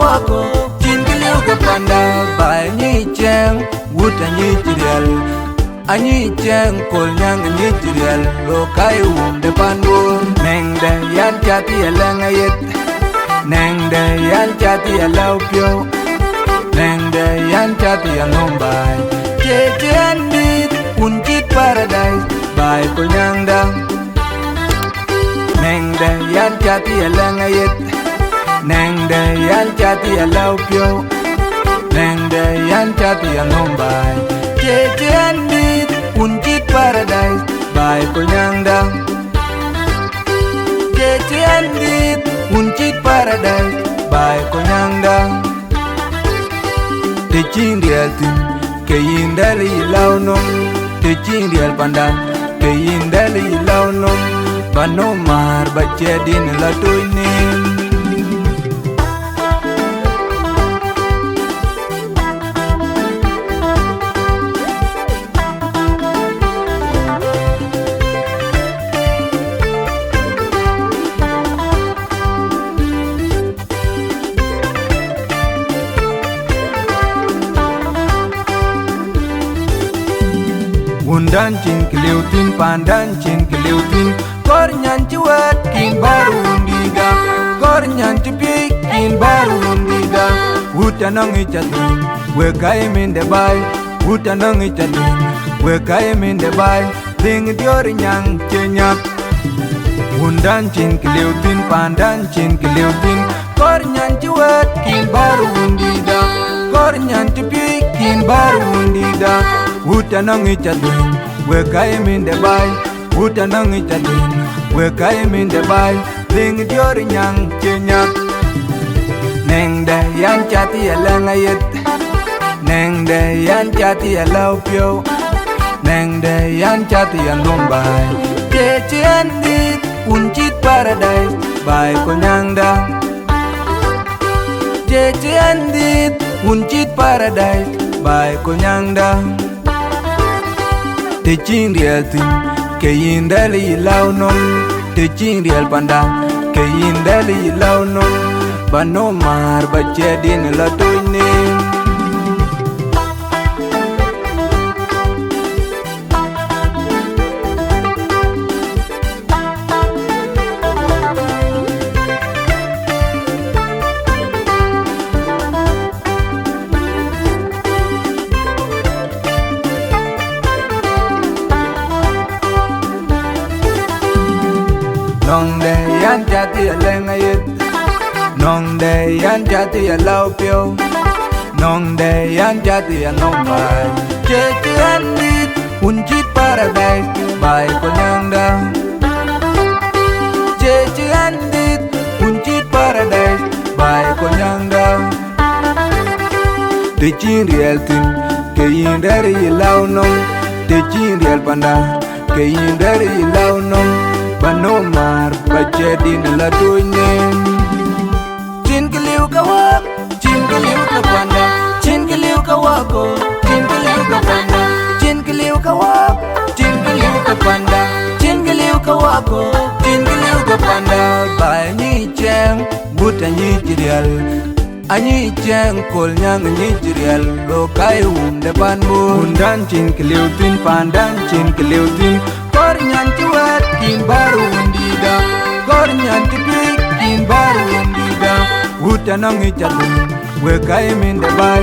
wako chin kiliu ka panda bai ni cheng wuta ni chirial anyi cheng kol nyang ni chirial lo kai de pandu neng de yan chati alang ayet neng de yan chati alau pyo neng de yan chati anombai che chen dit unchit paradise bai kol nyang da neng de yan chati alang ayet neng de yan chati alau pyo neng de yan chati anombai che chen dit unchit paradise bai kol nyang da che chen dit unchit paradise bai kol nyang da te chin riel tin ke yin dali lau nom te chin riel pandan ke yin dali lau nom bano mar ba che din la toy nim Undan chin keliutin pandan chin keliutin kor nyan cuat kin baru undiga kor nyan cepik kin baru undiga utanang ichatin we kai min de bai utanang ichatin we kai min de bai ding dior nyang chenyak undan chin keliutin pandan chin keliutin kor nyan cuat kin baru undiga kor nyan cepik kin baru undiga utanang ichatin we kai min de bai utanang ichatin we kai min de bai ding dior nyang chenyak neng de yan chati alang ayet neng de yan chati alau pyo neng de yan chati anombai che chen dit unchit paradise bai kol nyang da che chen dit unchit paradise bai kol nyang da te chin riel tin ke yin dali lau nom te chin riel panda ke yin dali lau nom bano mar ba che din la toy nim nong de yan chati alang ayet nong de yan chati alau pyo nong de yan chati anombai che chen dit unchit paradise bai kol nyang da che chen dit unchit paradise bai kol nyang da te chin riel tin ke yin dari lau nom te chin riel panda ke yin dari lau nom bano mar ba che din la toy nim chin kiliu ka wak chin kiliu ka panda chin kiliu ka wako chin kiliu ka panda chin kiliu ka wak chin kiliu ka panda chin kiliu ka wako chin kiliu ka panda bai ni cheng buta ni chirial anyi cheng kol nyang ni chirial lo kai de pan bu undan chin kiliu tin pandan chin kiliu tin kor nyan cuat kin baru undiga kor nyan tipik kin baru undiga utanang ichatin we kai min de bai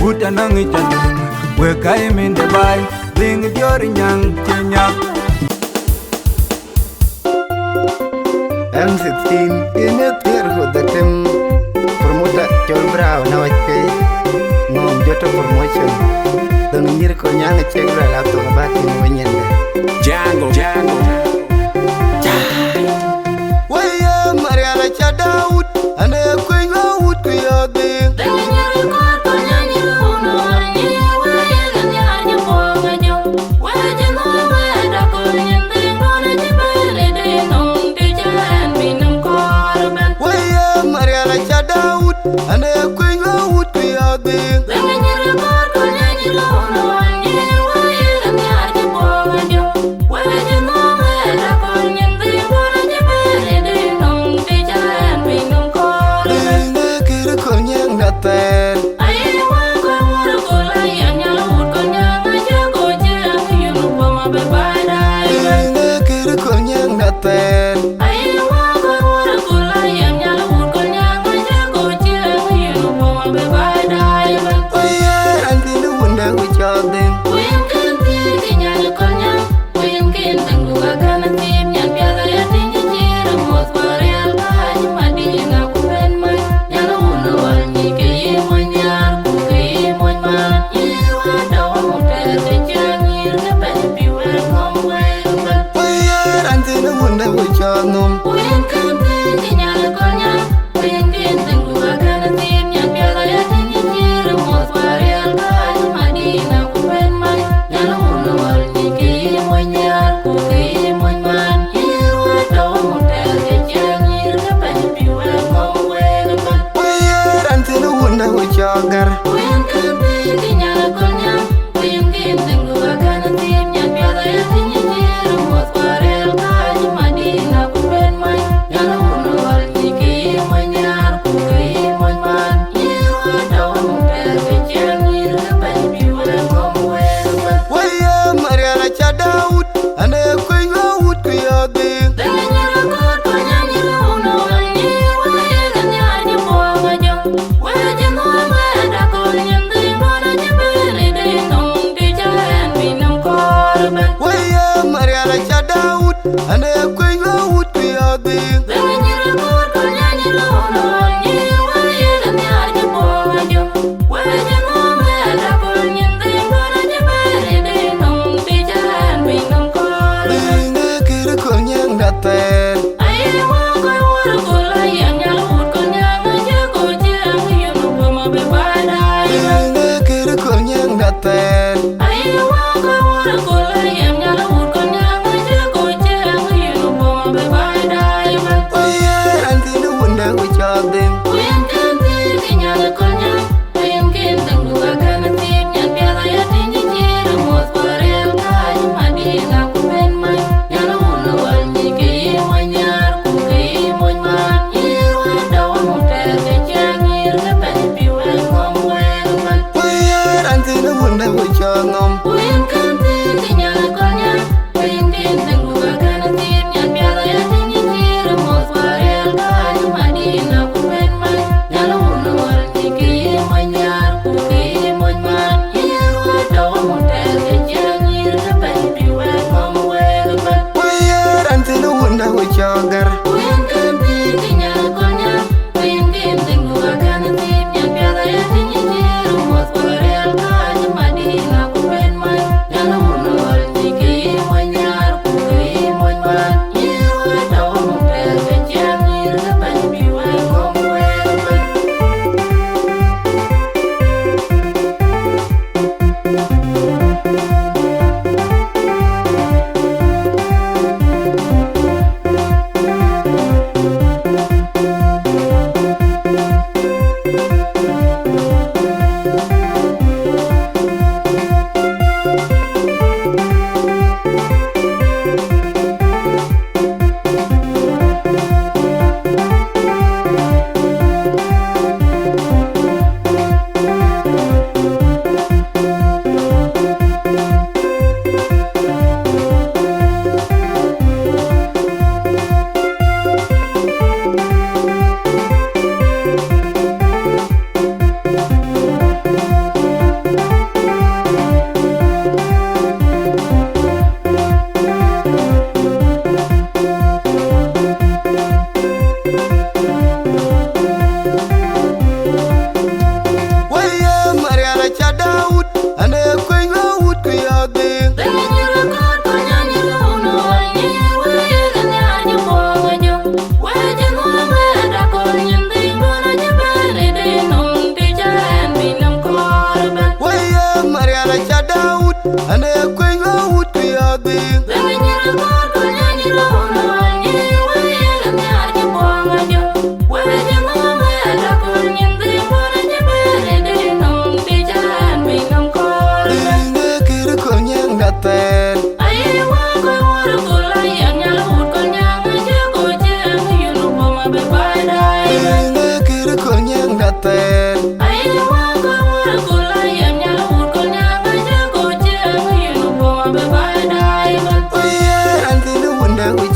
utanang ichatin we kai min de bai ding dior nyang chenyak M16 ini terho datem permuda chol brau na wake ngom joto promotion dan nyir ko nyang chegra la to bati wenyende Django, Django. Waya Mariana Chadaut, ane kwenye wood kuyade. Waya Mariana Chadaut, ane kwenye wood kuyade. dater. Antinu wunda uchodin. Antinu wunda uchodnum. Antinu wunda uchogar. Mariana Chadaut, ane kuyo ut kuyodi. Mariana Chadaut, ane kuyo ut kuyodi. Dater. Kiri konyang dater.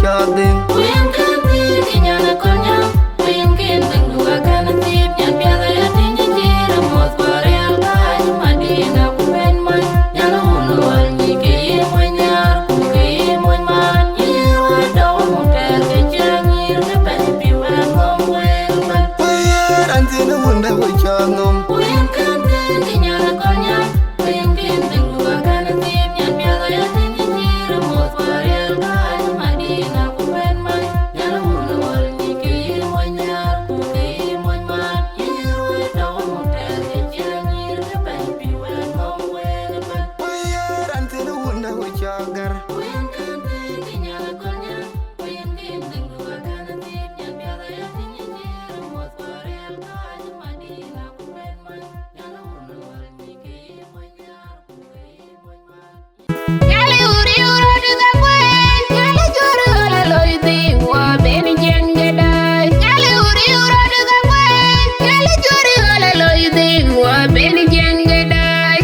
chodin Uyan kan tir kinyana konya Uyan kin tengdua kana tip Nyan piada ya tinja jira Mos pare albay Madina kuben man Nyala hunu wal nyike ye mwenyar Kuke ye mwenman Nyirwa dawa muter kejang Nyir kepen piwan ngomwel man Uyer antina wunda wichodnom Uyan kan tir kinyana konya Uyan kin tengdua kana tip Nyan piada ya tinja jira Mos pare albay Madina kuben man Nyala hunu wal nyike ye mwenyar Kuke ye mwenman Nyirwa dawa muter kejang Nyir kepen piwan ngomwel man Uyer antina wunda wichogar Uyan kan tir kinyana konya Uyan kin tengdua kana tip Nyan piada ya tinja jira Mos pare albay Madina kuben man Nyala hunu wal nyike ye mwenyar Kuke ye mwenman Nyale uri uro di tangwen, nyale juru ala loiti wa beni jenge dai. Nyale uri uro di tangwen, nyale juru ala loiti wa beni jenge dai.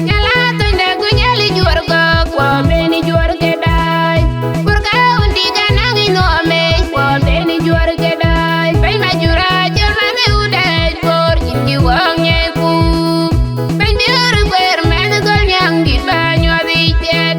Nyala tunda ku nyale juar gak wa beni juar ke dai. Burka undi ganangi no ame wa beni juar ke dai. Pai majura jema me udai por jingi wang nyeku. Pai biru ber men gol nyang di banyu abijed.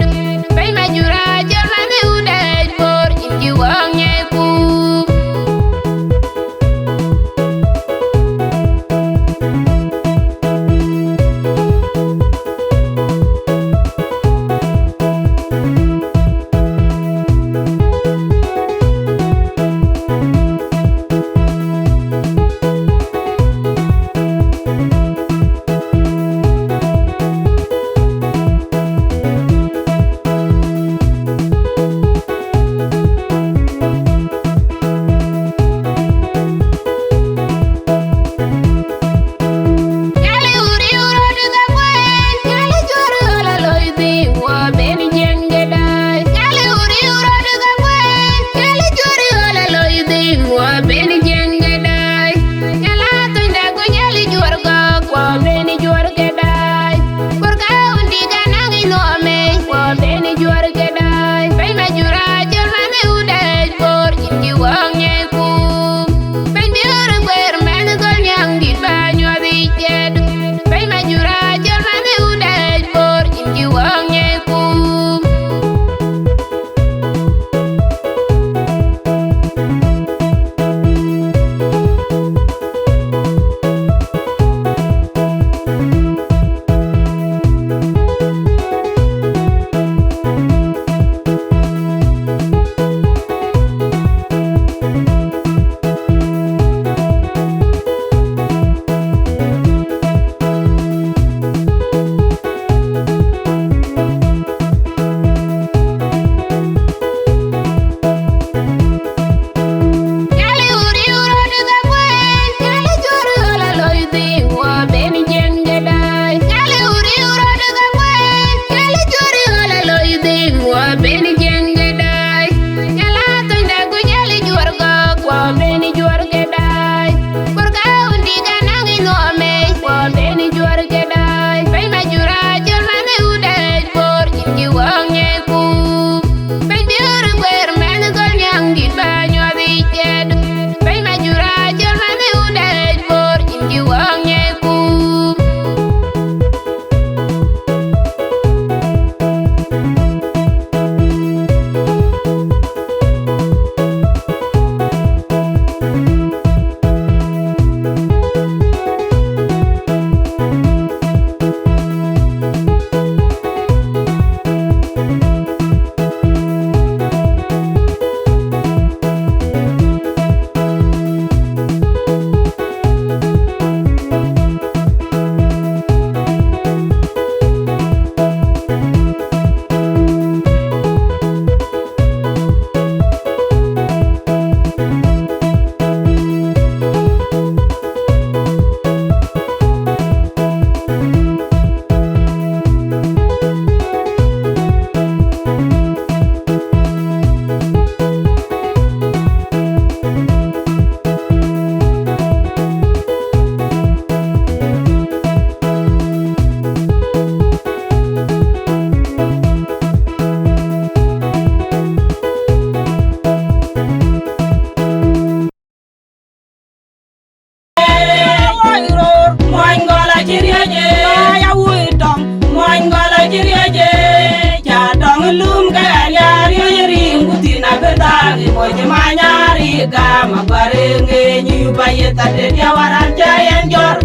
moje manyari gama barenge nyu bayeta de diawaran jayen jor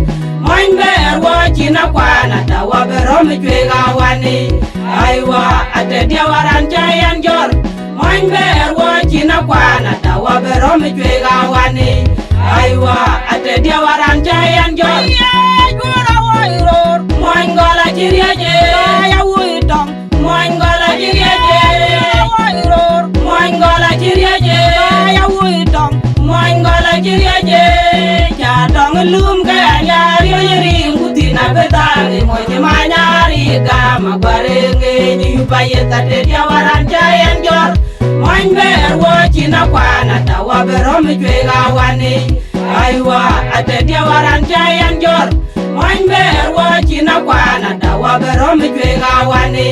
moin ber wo china kwana tawa berom chwega wani aiwa ate diawaran jayen jor moin ber wo china kwana tawa berom chwega wani aiwa ate diawaran jayen jor gura wairor moin gola chiriaje ya wuitong moin gola chiriaje wairor moin gola chiriaje ya wuitong moin gola chiriaje cha dong lum ka nyari yiri ngutina betari moje manyari gama barenge ni bayeta de diawaran jayen jor moin ber wo china kwana tawa berom chwega wani aiwa ate diawaran jayen jor moin ber wo china kwana tawa berom chwega wani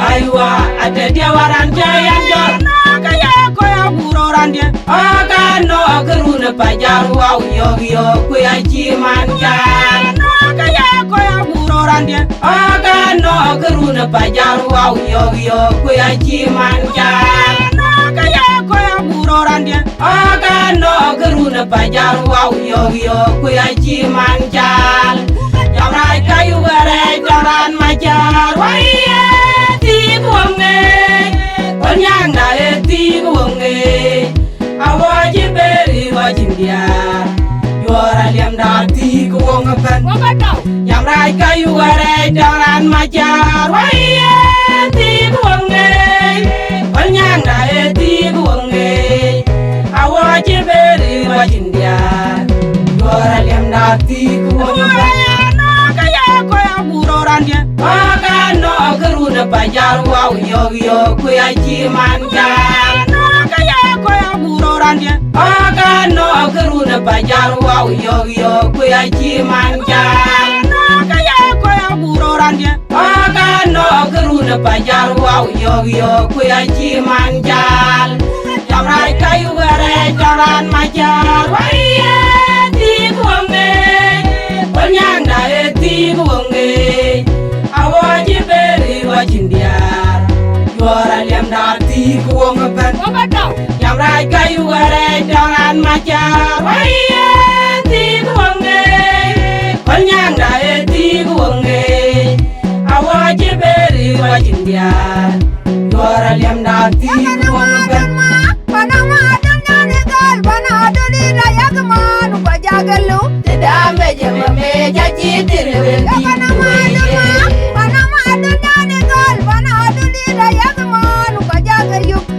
aiwa ate diawaran jayen jor kaya ko ya burorande aga no gerune pajaru au yogi ku ya chiman jan kaya ko ya burorande aga no gerune pajaru au yogi ku ya chiman jan kaya ko ya burorande aga no gerune pajaru au yogi ku ya chiman jan jamrai kayu bare jaran majar waiye ti kuonge onyanga eti kuonge awaji beri wajindia yora liam dati kuonge pen jamrai kayu bare jaran majar waiye ti kuonge onyanga eti kuonge awaji beri wajindia yora liam dati kuonge pen aga no gerune pajaru au yogi ku ya chiman jan kaya ko ya burorande aga no gerune pajaru au yogi ku ya chiman jan kaya ko ya burorande aga no gerune pajaru au yogi ku ya chiman jan jamrai kayu bare jaran majar waiye ti kuonge onyanda eti kuonge awaji beri wajindiar yora liam dati kuonge pen jamrai kayu bare jaran majar waiye ti kuonge onyanda eti kuonge awaji beri wajindiar yora liam dati kuonge pen Tidambe jemame jaji tirwendi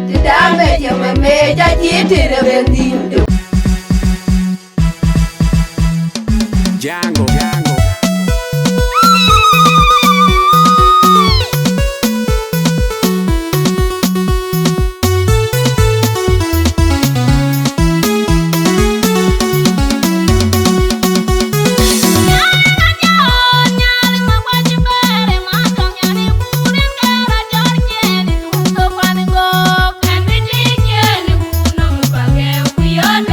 Tidambe jemame jaji tirwendi Django, Django. Yon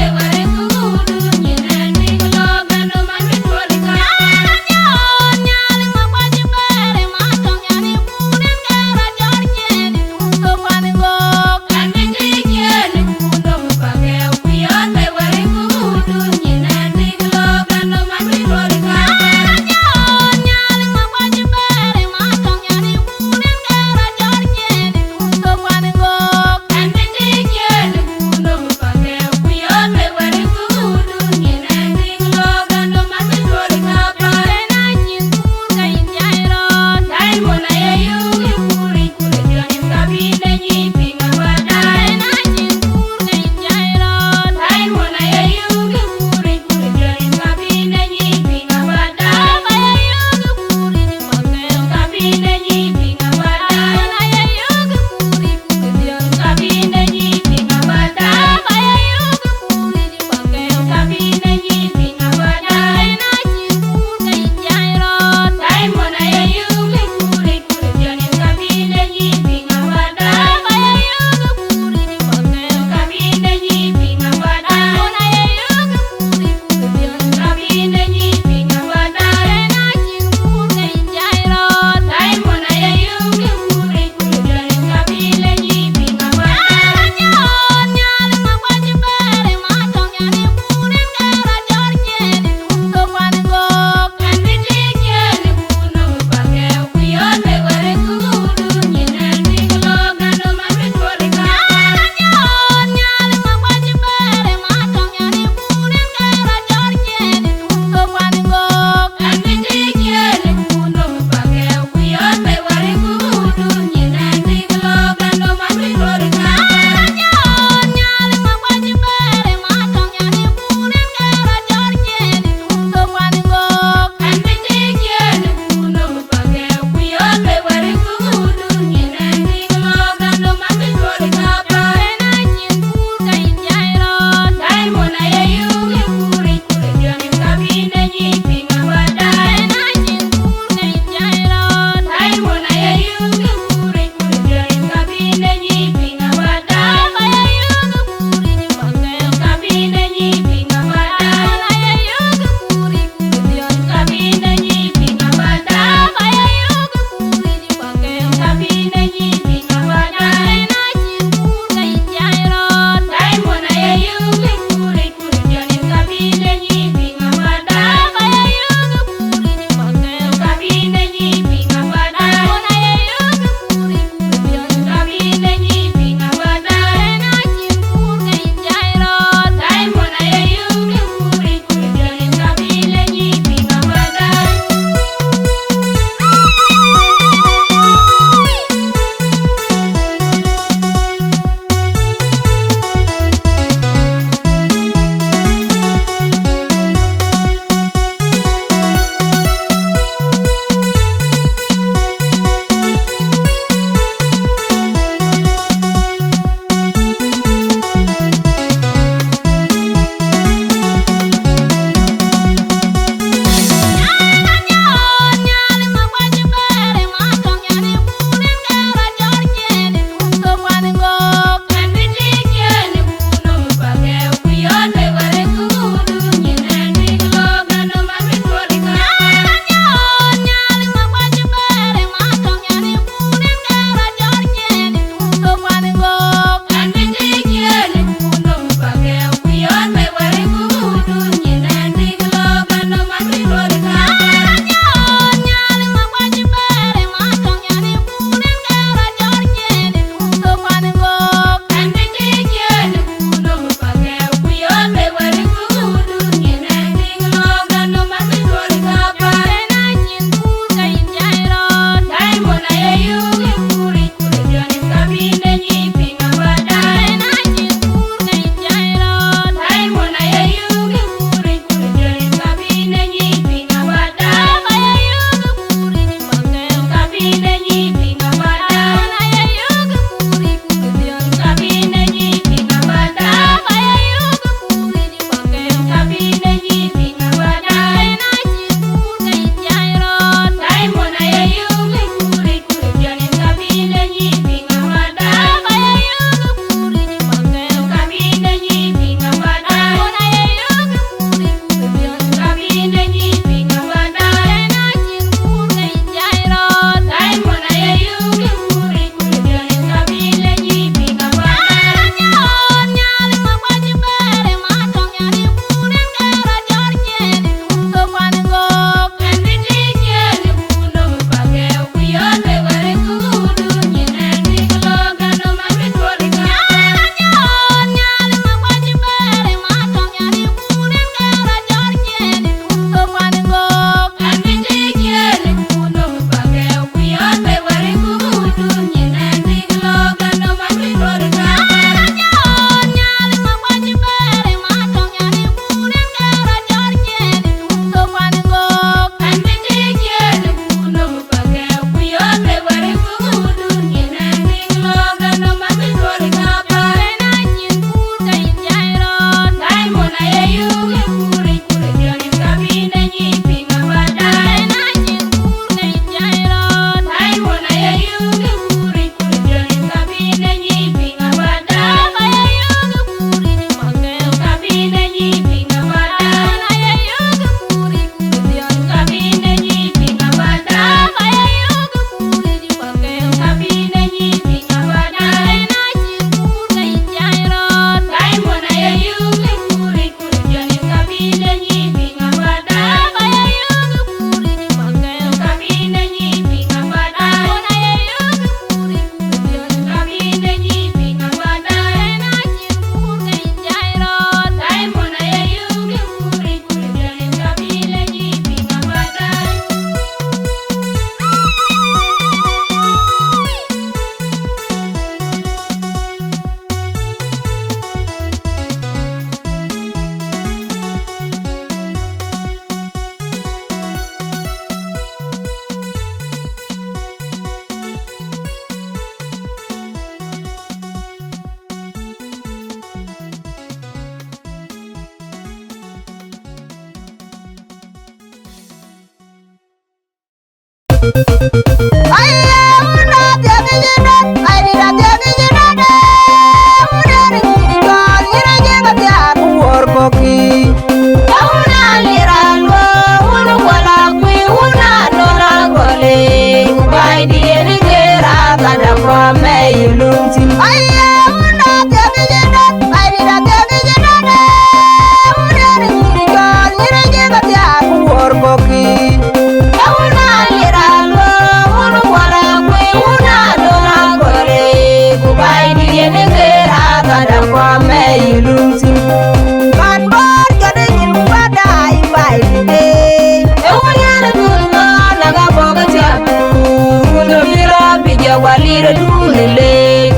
Walira dunale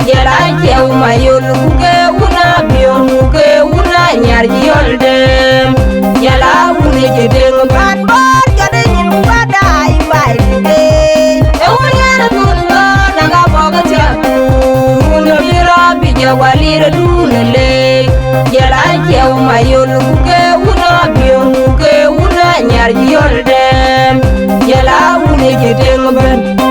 yala jew mayol ke una bion ke una nyar yolde yala une jedeng ben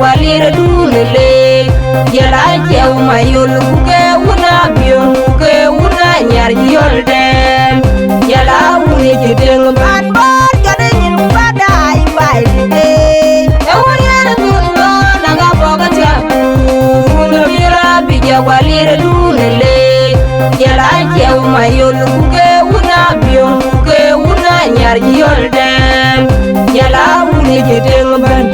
walira dunale yala jew mayol ke una bion ke una nyar yolde yala une jedeng ban bor jade nyin badai baide e wala dunno naga bogatia una bira bija walira dunale yala jew mayol ke una bion ke una nyar yolde yala une jedeng ban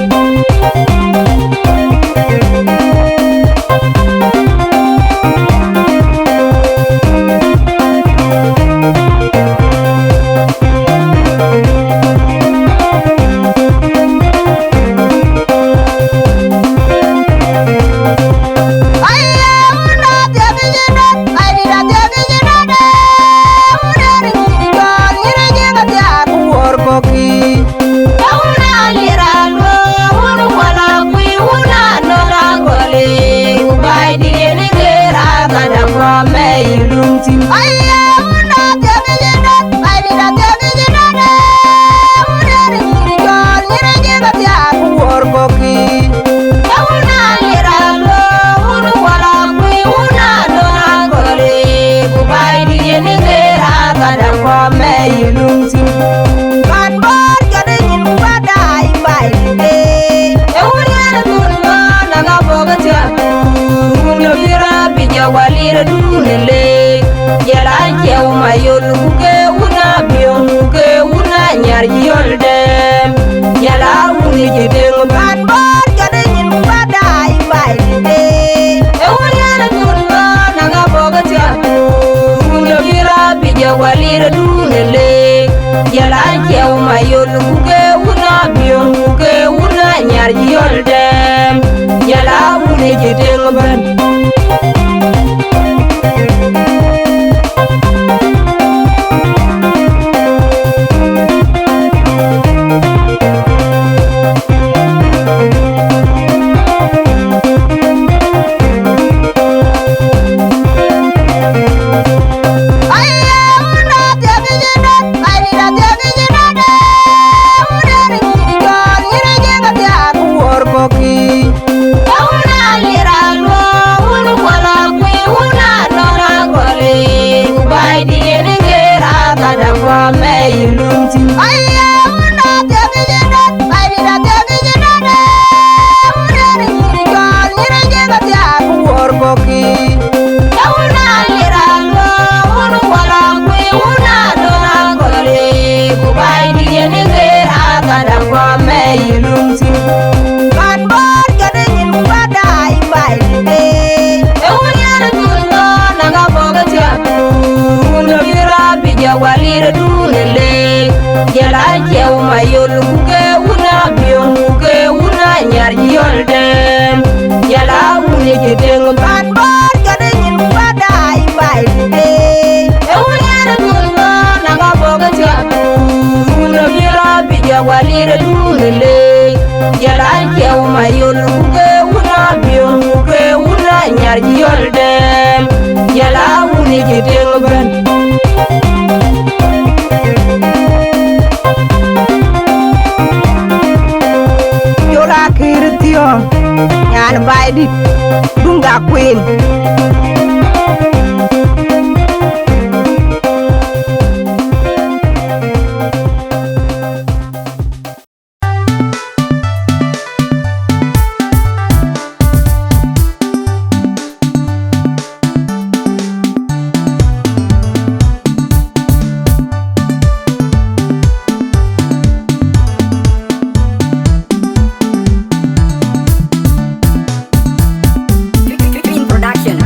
Dunga Queen. Queen Production.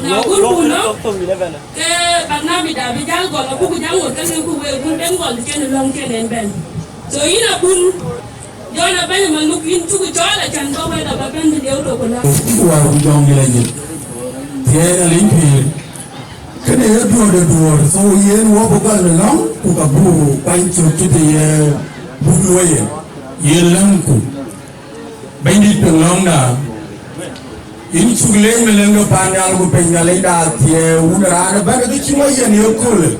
na kuno ke bagna bi da bi jal go na ku jang ko kan ku we gun ben gol ken long ken ben so ina bun jona ben man lu kin tu jola chan go we da ba ben de do ko na wa jong la ni ye na limpi kene ye do so ye wo ko ga na ku ka bu pan chu tu de ye bu lo ye lam ku ben di to long da in chugle me lengo pangal ko pengal da tie unara na ba ga chi mo ye ne ko le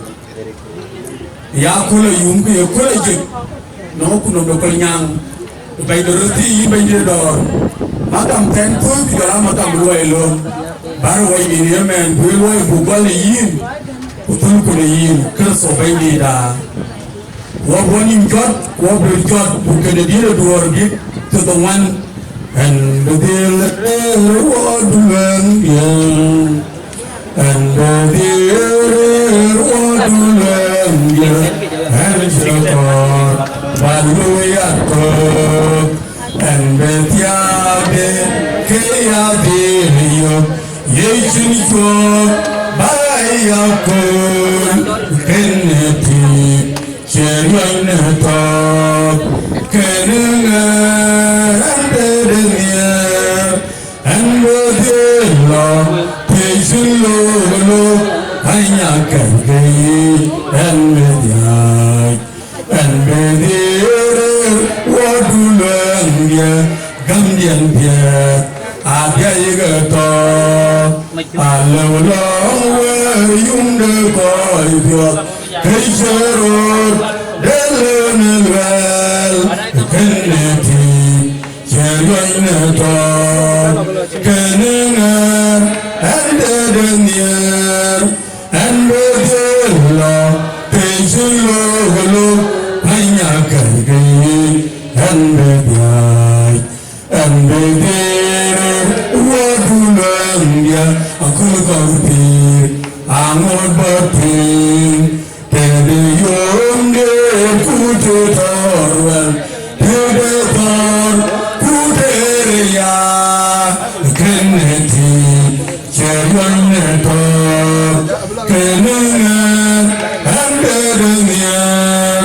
ya ko le yum ko ye ko le je no ku no do ko nyang bay do roti yi bay de do makam ten ko bi do makam lo elo bar way ni yemen bu lo bu bal yin ku tul ko le yin ka so bay ni da wo boni jot wo be jot bu ke de dire do wor bi to the one and the deal what man yeah and the deal what man yeah and the hallelujah and the tiade ke ya dio yesu ko baya ko keneti cherwana to kenanga andenia and the lord yesu lo hanya kangai and media and bedir wadulangia gamdian dia ada yegato alawla yumde koi bio keisero delenel keneti cherwainato kenenga andedenier and bedilla keiselo hanya kangai and bedir wadulangia aku kautir angod batin tede yonde kututorwel tede tor kuteria keneti cherwaneto kenenga andedenier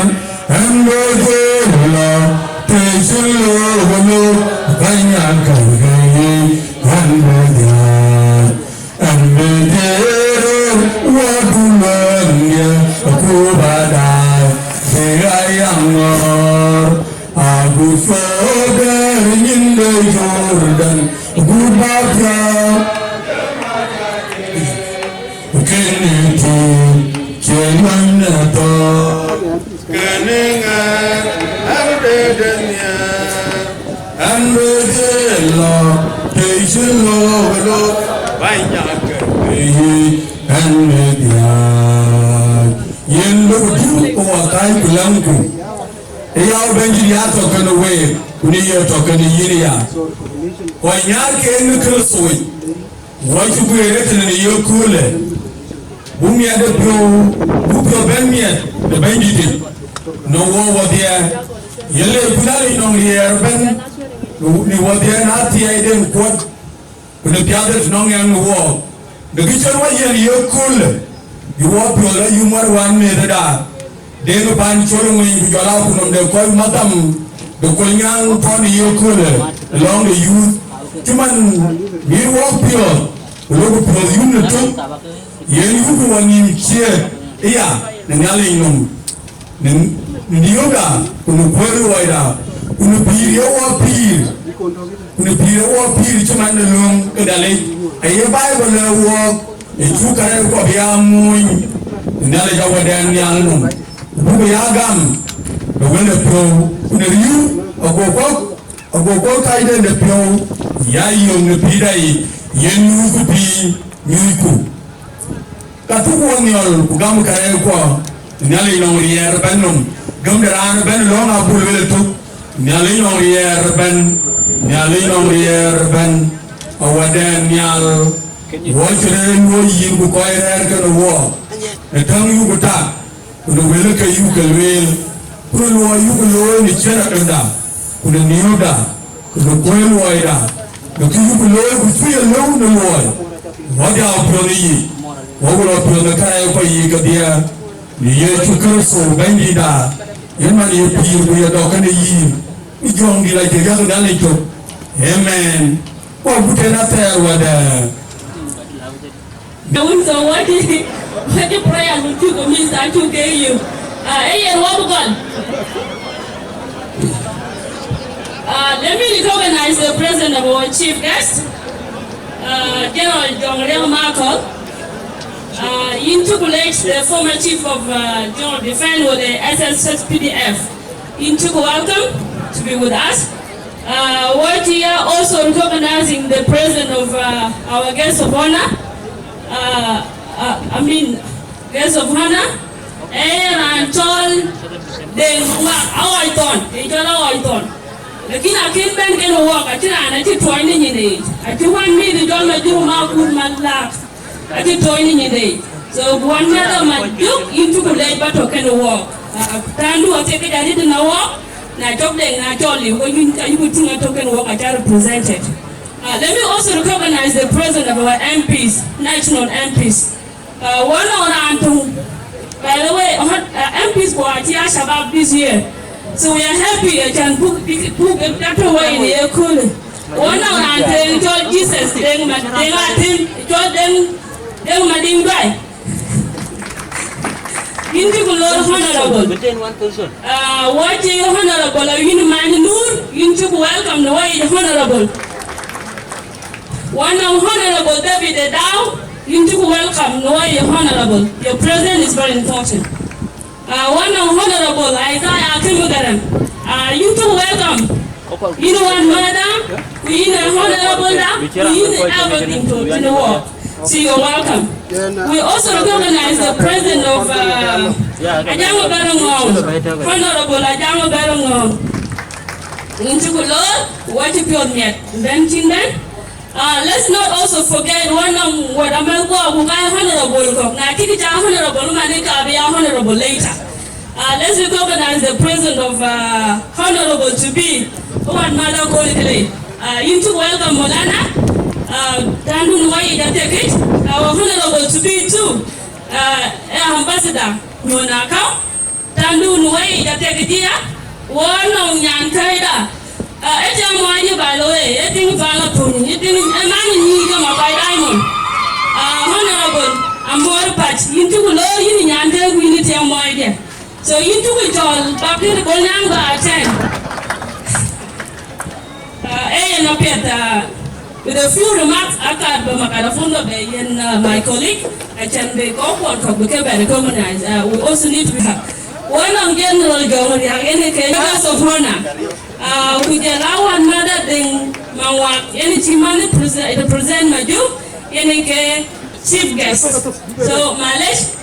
andedela teselo kanya kangai andedya andedere wadulangia kubada ayangor aku soder nyinde Jordan gubaka keneti chenanato kenenga andedenya andedela teiselo lo banyaka andedya yendo tu o akai kulangu ya benji ya to kana we kuni ya to kana yiriya wa nyar ke ni krosoi wa ju ku erete ni yo kule bumi ya de pro benmia de benji de no wo dia yele kulali no yer ben ni wo dia na ti ai den ko kuni piade no ngang wo de kichon wa yo kule you walk your life, you more one minute da. They go ban cholo when you go out from the coin madam, the colonial pony you cool along the youth. Cuman, we walk pure, look for you too. You go on in cheer, yeah, the Nalinum. Nioga, Unuquari Wida, Unupiri or Pir, Unupiri or Pir, Chuman the Lung, the Dale, a Bible walk. Itu kan ko biya muy ndale jawa den yalno bu ya gam do wala pro ne riu agoko kai de pro ya yo ne pidai yenu ku bi nyuku ka tu ko nyol ku gam kare ko ndale no rier banum gam de ran ben lo na bul wala tu ndale no rier ban awaden nyal watching no yin ku koy reer ka no wo e tang yu ku ta no wele ka yu ka wel pro lo yu ku lo ni chera da ku ne niuda ku no koy lo ida no ki yu ku lo ku su ye lo no lo What are you? What will appear the Kaya Kadia? The year to curse or Bandida. Yemani appear we are talking a year. We don't be like a young Dalito. Amen. What would I tell what So what the prayer will do means that you gave you. And what gone? Let me recognize the president of our chief guest, General John Markle. Interculate the former chief of General Defense with the SSPDF. Welcome to be with us. What here also recognizing the president of our guest of honor. Guest of honor. And told them how I thought. Lakini akin ben ken walk atina anati toini nyine ati wan mi di jol ma juru ma kun malak ati toini nyine so wan meda ma juk into kulay bato ken walk tandu ateke jadi na walk na job de na jolly ko yun ayu tinga to ken walk ati represented. Let me also recognize the president of our MPs, national MPs. One on Antung. By the way, MPs were at Shabab this year. So we are happy I can book that away in the cool. One hour and told Jesus, then Martin, told them Madin Guy. Into Lord Honorable. What is Honorable? You man Noor, into welcome the way Honorable. One Honorable David Dow, into welcome the way Honorable. Your presence is very important. One Honorable Isaiah Kimugaran, you too welcome. You know what, madam? We need a honorable now. We need everything to the war. So you're welcome. We also recognize the president of Ajango Barangong, Honorable Ajango Barangong. Into the Lord, what you put yet? Then, let's not also forget one of what Amelko who got honorable. Now, Kitty honorable, Manika be honorable later. Let's recognize the president of honorable to be one mother quality. You too welcome Molana. Tandu Nwai that take it. Our honorable to be too. Ambassador Nonaka. Tandu Nwai that take it here. One of Yankaida. Eja mwani by the way, eting vala puni, eting emani niga mabai diamond. Honorable, amor patch, into low in yande we need your moide. So into it all, Babi the Bolanga attend. With a few remarks, I can't be my colleague, I can be awkward for recognize. We also need to have one of General Governor, any case of honor. We allow another thing, any chimani present Maju, any chief guest. So, Malish,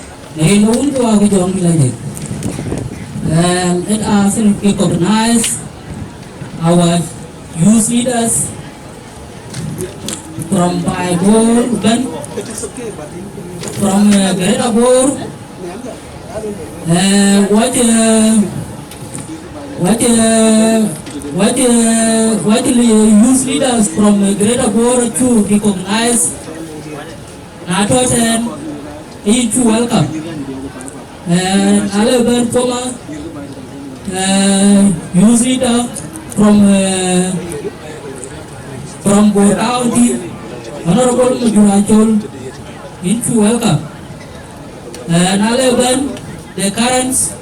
let us recognize our youth leaders from Baibor, from Greater Bor, what youth leaders from Greater Bor to recognize Natoten, each welcome. And Alaban Poma, youth leader from Bor County, Honorable Majurachol, each welcome. And Alaban, the currents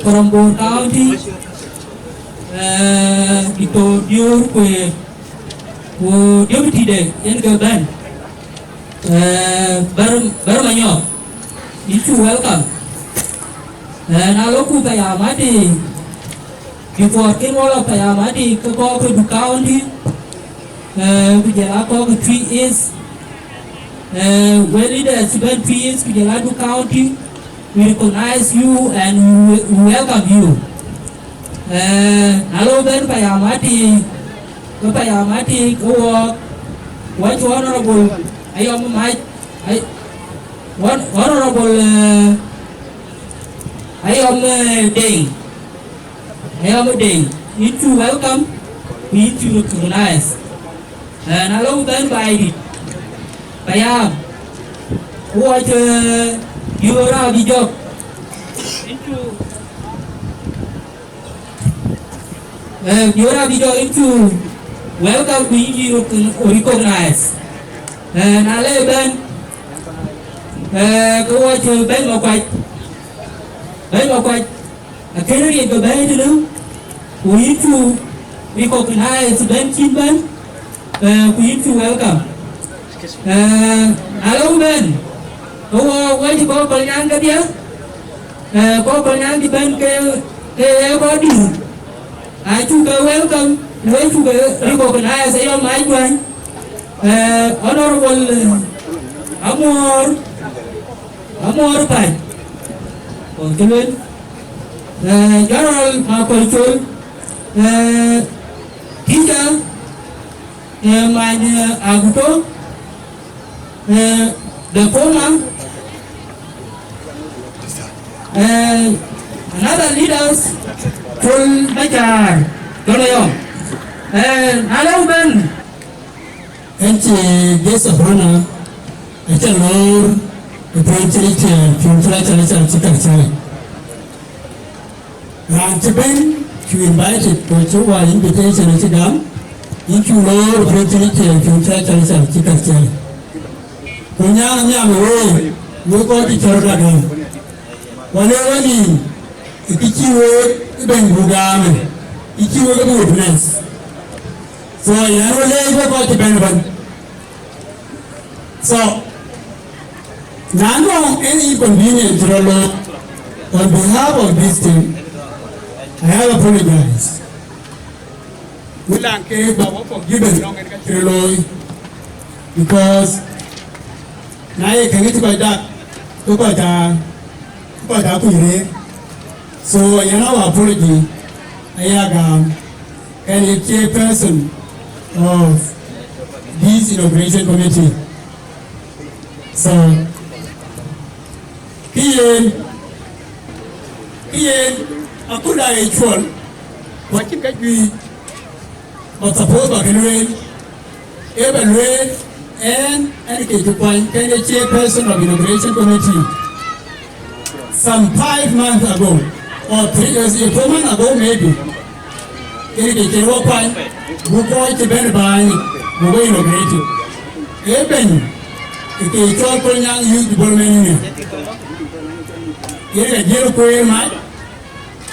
from Bor County, Ito Dior Deputy Day in Gaban, Barmanyo, each welcome. And Aloku Payamati, before Kinwala Payamati, Kako County, Kujalako 3 years, well leaders 7 years, Kujaladu County, we recognize you and we welcome you. Hello Ben Payamati, what honorable, I am my, what honorable, I am Ding. Need to welcome, need to recognize. And hello Ben by it. Payam. What you are the job? You are the job into welcome to you recognize. And I live then. Go watch your bed or quite. Bed or quite. A Canadian go back to them. We need to recognize Ben Chinban. We need to welcome. Hello Ben. Quay thì có con nhang cái tía. Có con nhang thì bên cái body. Ai chú cơ welcome. Với chú cơ recognize say on my way. Honorable Amor Pai. Còn cái bên General Makolchul teacher my Aguto the former another leaders full Bachar Golayo hello Ben and guest of honor I tell Lord the preacher from Church Ben you invited to our invitation to them if you Lord preacher from Church Kunyang we go to church whenever ni ikichiwe ibengugame ikiwe goodness so yanole go to benban so nano any inconvenience to the Lord on behalf of this team I have apologized Ulanke bawo forgiven to the Lord because naye kangiti kwa da kuire so yana apology ayaga and a chairperson of this inauguration committee so kiyen akuda echol wakika jui but suppose bakelwe ebalwe and educated point can the chairperson of inauguration committee some 5 months ago or 3 years ago, 4 months ago maybe educated point who called to bed by the inaugurated even if they talk on young youth development here a deal queer mat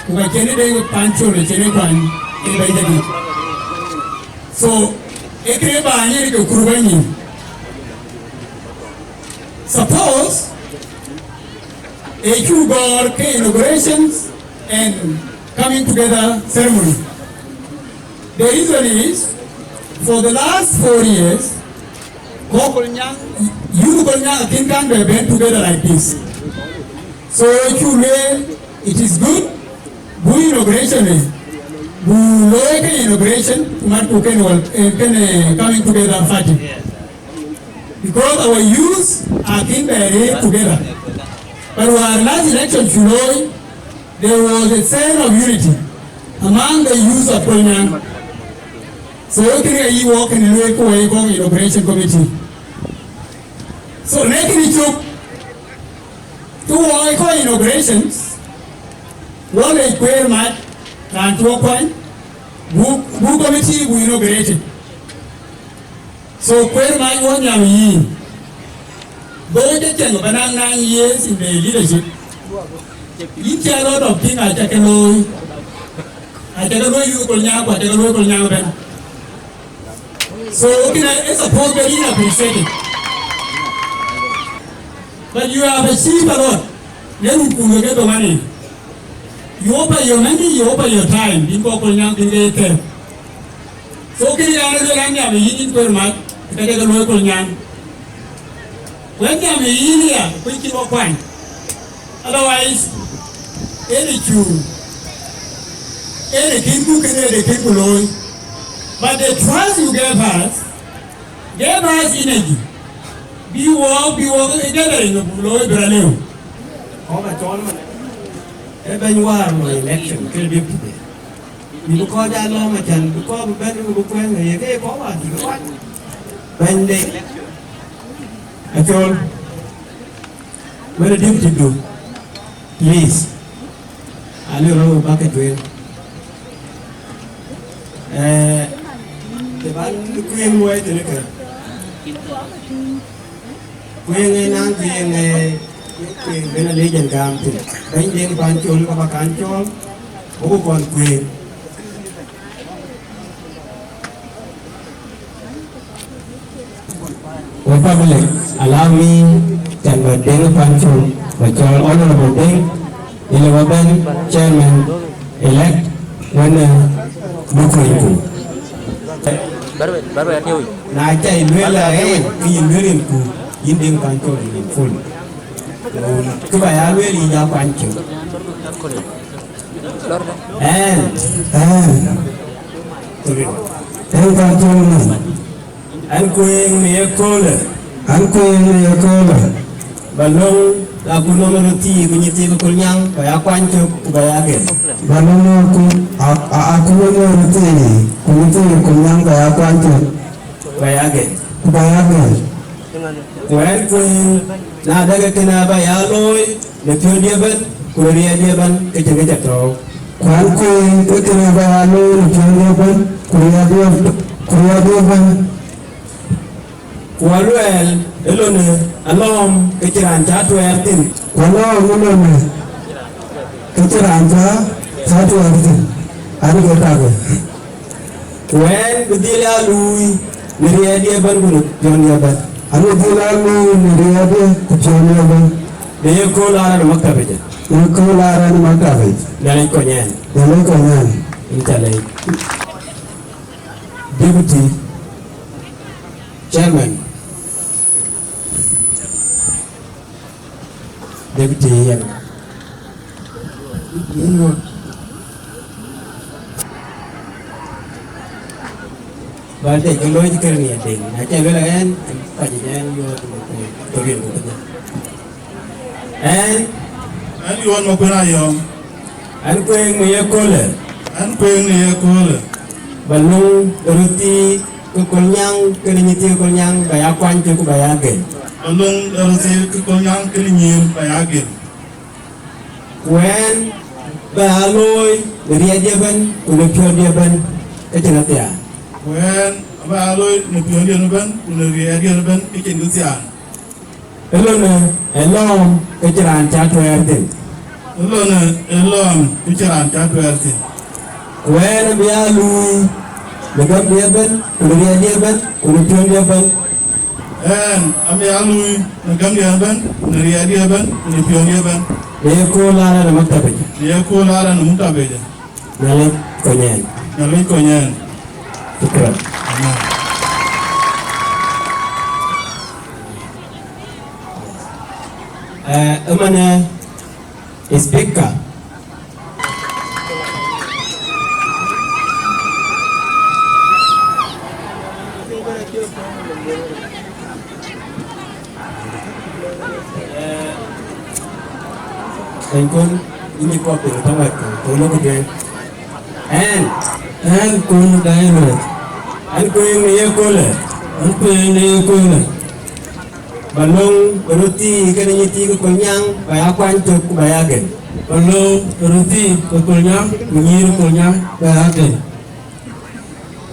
who are candidate pancho the Chenepan so Ekreba and Kurubani. Suppose a two God inaugurations and coming together ceremony. The reason is for the last 4 years, you can been together like this. So it is good. We inauguration inauguration coming together fighting. Because our youth are together. But our last election, there was a sense of unity among the youth of Pyongyang. So you walk in the inauguration committee. So making it took 2 inaugurations, one is queer mat, and 2 point, who committee we inaugurated. So queer mat one young year. Though they can go 9 years in the leadership, each a lot of things I take away you Kolnyang. So it's supposed to be appreciated. But you have achieved a lot. Then you get the money. You open your money, you open your time. In Kolnyang, in the so can you understand me in Kolnyang? Take a look Kolnyang. When you are here, we keep up fine. Otherwise, anything who can the people alone. But the trust you gave us energy. Be walk together in the below Berlin. Có mà cho nó cái bên qua rồi election cái việc gì mình có ra lo mà chẳng có bên quen người cái có mà thì có bên đây Actual, when a deputy do, please, I know bucket will. The one queen way to look at. Queen and auntie and when a legend come to bring the panchol of a control, who one queen. Republic, allow me to Deng Panchol, which all honorable Deng, 11 chairman elect when Bukuiku. Baru ya Tiwi. Nah, saya bela ingin beriku Deng Panchol in full. Kebaya beli ya Panchol. And Deng Panchol. Aku yang meyakola, balong aku nomor ti kunyiti kunyang, kaya kwanco kaya agen. Balong aku nomor ti kunyiti kunyang kaya kwanco Kaya agen. Kaya na daga kena bayaloy, lepion dia ban, kuliah dia ban, kerja tau. Kwan ko kena bayaloy lepion dia ban, kuliah dia ban. Waluel, elone, alom, keciran jatuh ertin. Elone, keciran jatuh ertin. Ada kata. Wen bedila lui, meriah dia berbunuh, jangan dia ber. Ada bedila lui, meriah dia kucian dia ber. Dia kolara maktab aja. Dia kolara maktab aja. Dari konyen. Intalai. Deputy Chairman. Deputy yang Balde kalau itu kerana ada, macam kalau kan, pajian yo tu tu. And you want to yo? Aku yang meyakola. Balung roti kukunyang kenyiti kukunyang bayar kwancu ku bayar gen. Balung roti kukunyang kenyir bayar gen. When baloi dari dia ban, kulepio dia ban, kecil ya. When baloi nepio dia ban, kulepio dia ban, kecil gusian. Elom kecilan jatuh ertin. Elom kecilan jatuh ertin. When bialui legam dia ban, kuliah dia ban, kulepio dia ban. And bialui legam dia ban, kuliah dia ban, kulepio dia ban. Dia kolara na maktabeja. Nalik konyen. Syukran. Emana speaker. Engkau ini kopi tahu tolong kerja. And kun diamond. Engkau yang kola. Balong roti kena nyiti kukunyang bayar kwancu bayar gen. Balong roti kukunyang menyir kukunyang bayar gen.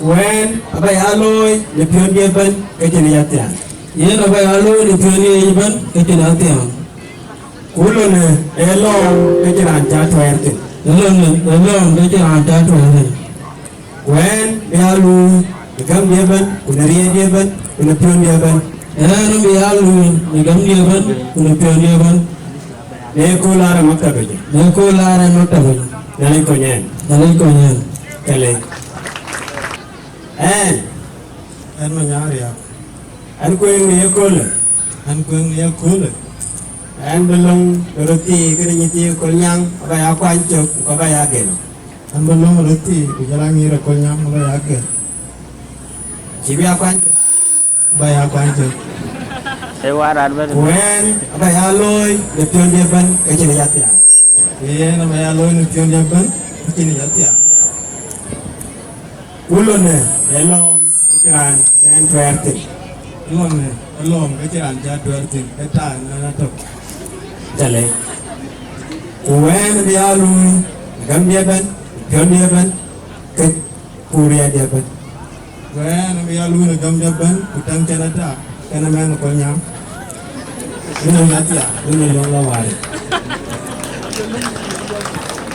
When abai aloi lepion dia ban kecil jatian. Ye abai aloi lepion dia ban kecil jatian. Kulone elong kecilan jatuh ertin. Elong kecilan jatuh ertin. When bialu legam dia ban, kunaria dia ban, kunapion dia ban. Bialu legam dia ban, kunapion dia ban. Neko lara maktabeja. Nalik konyen. Kale. En manyari ya. Aku yang nekola. An belum roti kena nyiti kunyang abai aku ancuk abai agen. An belum roti ujalan ngira kunyang abai agen. Cibi aku ancuk. Abai aku ancuk. Wen abai aloi lepion dia ban kecil jatian. Yen abai aloi lepion dia ban kecil jatian. Ulone elom ikiran sen tuerti. Along cái chuyện cha đuổi tiền cái ta nó tập trả lời quen bây giờ luôn gam dia ban pion dia ban cái kuria dia ban quen bây giờ luôn gam dia ban utang cara ta karena memang kolnya ini nanti ya ini yang lawari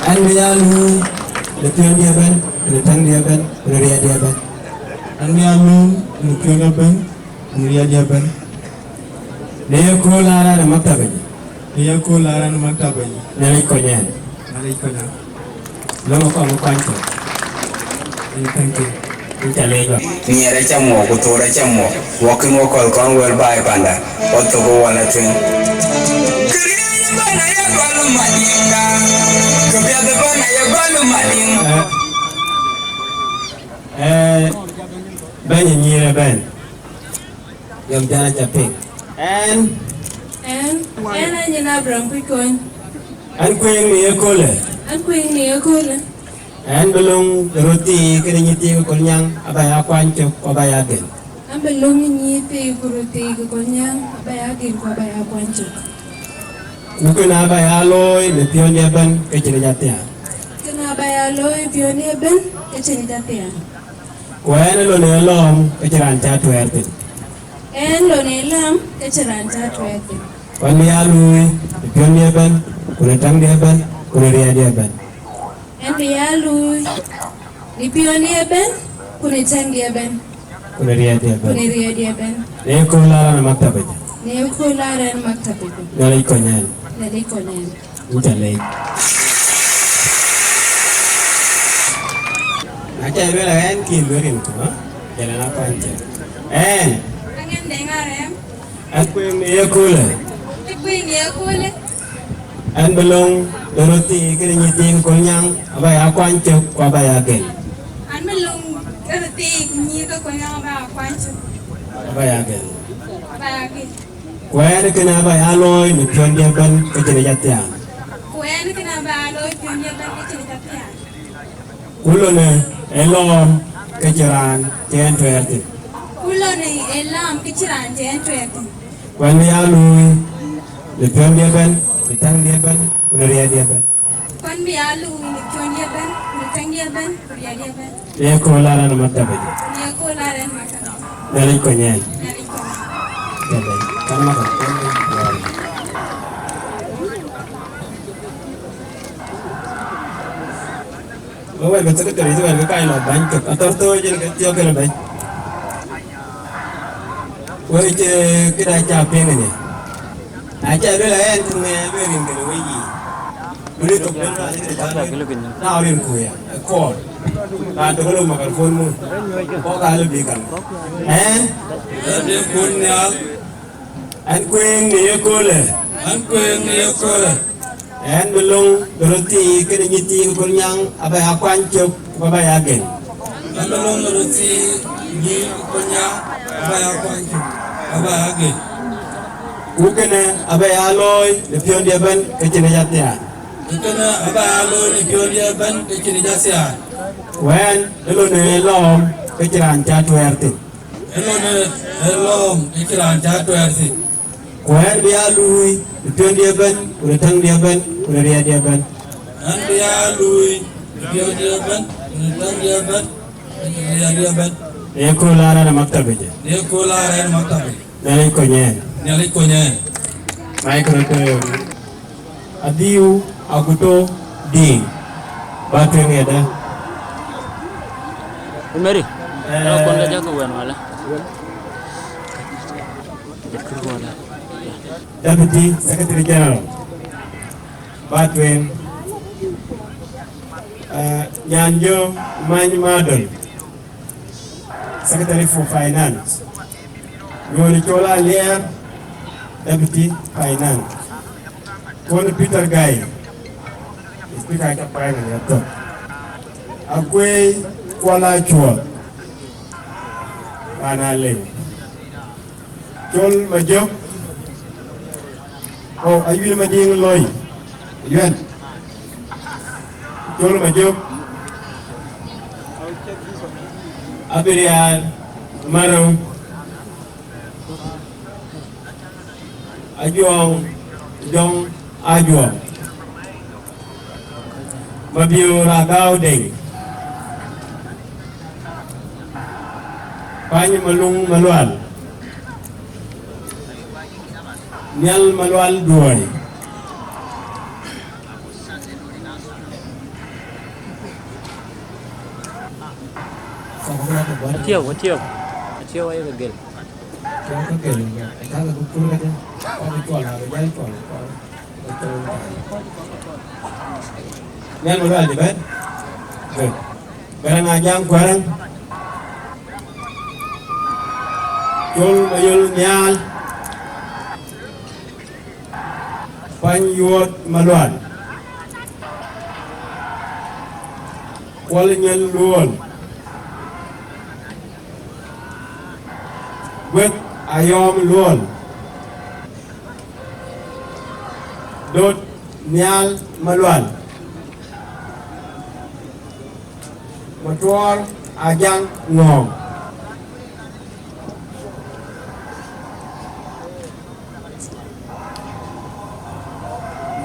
an bây giờ luôn pion dia ban utang dia ban kuria dia ban an bây giờ luôn pion dia ban kuria dia ban dia kolara na maktaba dia kolara na maktaba nalai konyan lama ko mo kwanto ni tanki ni talego Ni era chamo ko tora chamo. Walking walk all con well by panda. Otto go wala twin. Kriya bana ya balu madinga. Kabya de bana ya balu madinga. Banyak nyira ban yang jalan capek and aja nabrang pikon. an ko yang ni ekole Aku yang ni aku lah. and belum roti kena nyiti ko nyang abaya kwancho abaya gen Ambil long ni te kuruti ke konyang. Abaya agin ko abaya kwancho. bukan abaya loy le pion dia ban ke cina jatia Kena abaya loy pioni ben kecil jatian. ko en lo ne lom ke cina cha tuerte En lo nelam kecilan jatuh. wan dia loy le pion dia ban ko tang dia ban ko ria dia ban En dia lui. Ni pioni ben kuni cang dia ben ko ria dia ban kuni ria dia ben. ne ko la na maktaba Ni aku laran maktab itu. nalai konyan Dari konen. Utalay. Acha bela en kin berin tu, ha? Jalan apa aja. Angin dengar em. Aku yang dia kula. Aku yang ni aku lah. En belum doroti kena nyiti kolnyang, abai aku ancuk, abai agen. An belum kerti ni ke konyang abaya kwancho. Abai agen. Abaya agin. Kuen kena abai aloy, ni pion dia ban kecil jatia. Kuen kena abaya loy pioni ben kecil jatian. Kulo ne elom kecilan tian tuerti. Kulo ni elam kecilan jen tuet. Kuen dia aloy, ni pion dia ban, ditang dia ban, kuneria dia ban. Kon bialu ni pioni ben, ni cang dia ben, kuria dia ben. Dia kola na maktaba. Ni aku laran maktab. Nalai konyan. Dari konen. Nalai. Kan makan. Bawa betul betul itu kan kai lo banyak. Atar tu je kita kena baik. Woi je kita capek ni. Aja ada lain tu ni berin kena woi. Boleh tu berin ada kita. Nah orang kuya. Call. Ada kalau makan phone mu. Kau kalau bikan. Dia punya. An kuing ni ekole. An kuing ni ekole. En belum berhenti kena nyiti kunyang abai aku ancuk abai agen. En belum berhenti ni kunyang abai aku ancuk abai agen. Ukena abai aloy le pion dia ban kecina jatnya. Ukena abai aloy le pion dia ban kecina jatnya. Wen elo ne lom kecina jatu RT. Elo ne lom kecina jatu RT. Kuen dia lui, pion dia ban, udah tang dia ban, udah ria dia ban. An dia lui, pion dia ban, udah tang dia ban, ria dia ban. Dia kolara na maktab aja. Dia kolara na maktab. Nalai konyen. Nalai konyen. Mai kereta. Adiu, aku tu ding. Batu yang ada. Mary. Kalau kau dah jaga wan malah. Deputy Secretary General Batwin Nyanjo Madol Secretary for Finance Yoni Chola Lier Deputy Finance Kon Peter Guy Speaker of Finance Agwe Kuala Chua Panale Chol Majok. Oh, ayun mading loy. Yun. Jolo majuk. Abirian Maro Ajuang Jong Ajuang Mabiu Ragao Deng Panyi Malung Malual Nyal Malual Duay Atiyo ay bagel. Nyal Malual di bed Barang ajang kuarang Jol Mayul Nyal Panyuot Malual Kual Nyal Luol Wet Ayom Luol Dot Nyal Malual Matuar Ajang Ngong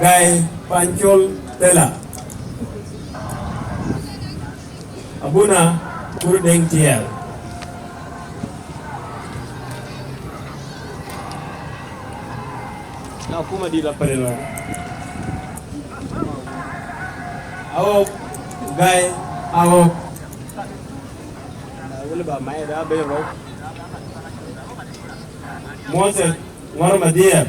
Gai Pancol Tela Abuna Kurdeng Tiel Aku madi la parela Awok Gai Awok Wala ba may da ba yung Moses Ngor Madier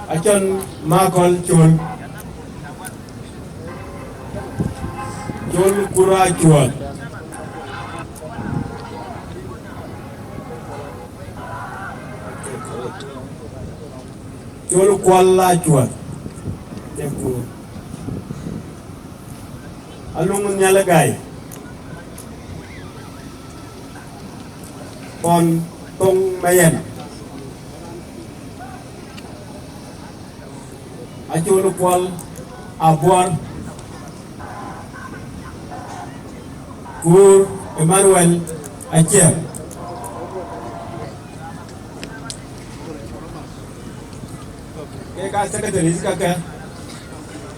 Achon Makol Chul Chul Kura Chul Chul Kuala Chul Tempo Alung Nyalagai Pon Tong Mayen Achul Kual Abuar Kur Emmanuel Aceh Kaya secretary kaka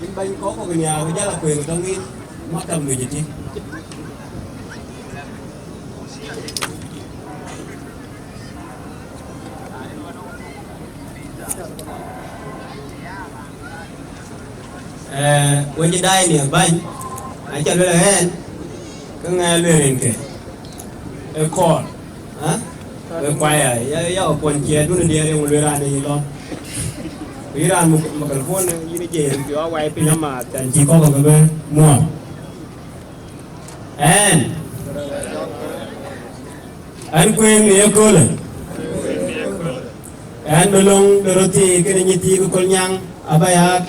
in bañ ko ko nya ko jala ko ko tangi makam do jiti woni dai ni bañ ay ca la hen ko nga lerin ke e ko ha e kwaya ya ko pon du ne re mo le rane ni lo Iran microphone ini je yo wai pin ma tan chỉ có cái mua an quên người cô lên an belong doroti cái này ti ko nyang abaya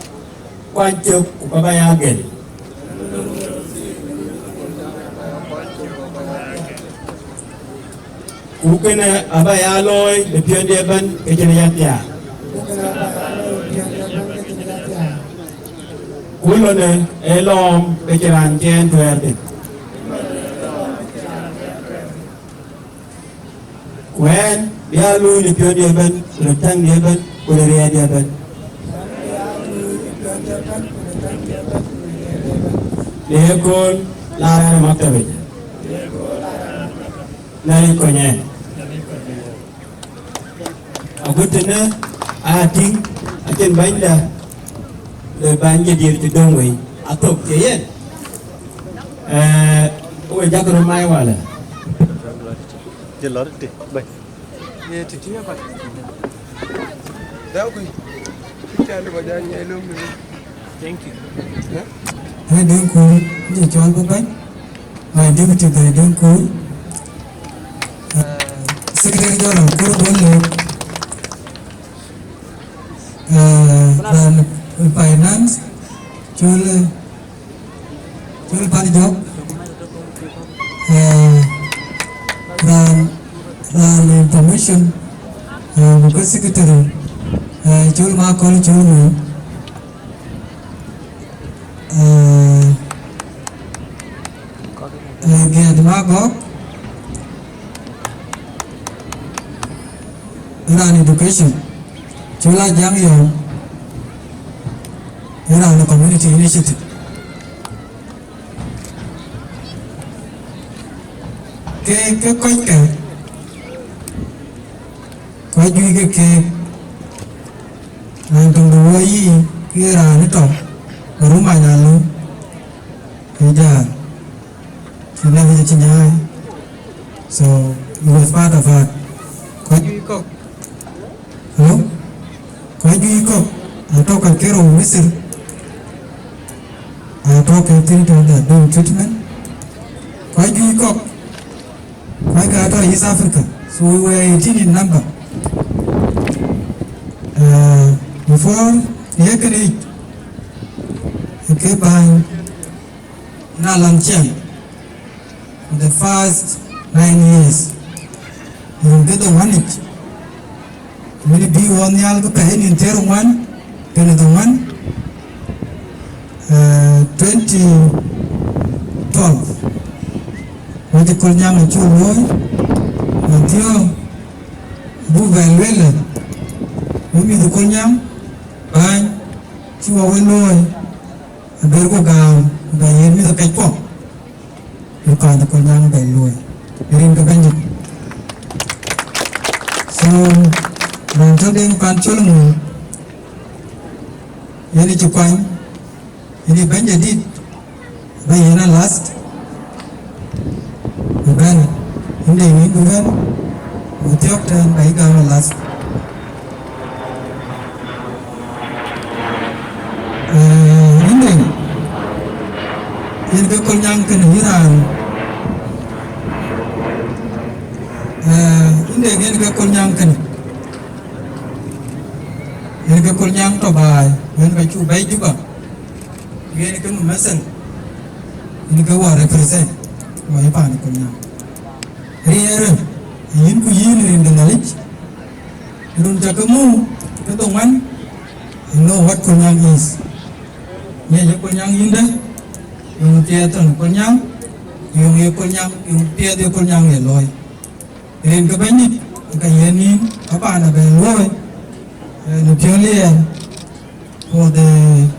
quan chụp của abaya gel ku kena abaya loy de pion de ban ke jenayat Kulone elom kejaran jen tuerdik. Kuen dia lu di pio dia ben, lutang dia ben, kuleria dia ben. Dia kun lara maktabe. Nari konyen. Aku tena ating aten bainda. Banyak dia itu dongwe atau kian, wajah kerumai wala. Jelar deh, baik. Ya cucinya apa? Tahu kan? Kita ada wajahnya elok ni. Thank you. Hai đơn cuối để cho anh bác và đưa vào trường về đơn cuối secretary do làm cuối bốn lượt và finance chul pan job dan information bukan secretary chul ma call chul Giat Magok around education. Chula jam yo around the community initiative. Cái quay kẻ quay duy cái anh trong đồ ấy kia là nó trộn rồi mà nhà luôn bây giờ thì nay bây giờ chỉ nhà so it was part of a quay duy cốc hello quay duy cốc I talk at Kero Misir I talk at the doing treatment quay duy cốc quay cả ở East Africa so we were 18 in number. Before yesterday, okay, by Nalanchang, the first 9 years, you get the one it. When you be one year, the pain in Terra 1, then the 2012, what you call young and children, until Buvalwell. Maybe the Konyam, by Chihuahua, a Bergo gown, by Yemi the Kaipok. You call the Konyam by Loy. You're in the Benjamin. So, when telling Pancholamu, Yeni Chukwang, Yeni Benja did, by Yena last, Ugan, in the Ugan, Uthiopta, by Gama last. Ini ke Konyang ke Iran. Ini ke Konyang ke. Ini ke Konyang Tobai. Ini ke Cubai juga. Ini ke Mesel. Ini ke War represent. Wah apa ni Konyang? Riere. Ini ku ini rindu nalik. Rindu cakamu. Ketongan. You know what Konyang is. Ni je Konyang indah. Yung tiatan Konyang, yung Konyang, yung tiatan Konyang Eloy. Rin ka banyi, kayanin, apa na Eloy, Nupiolian, for the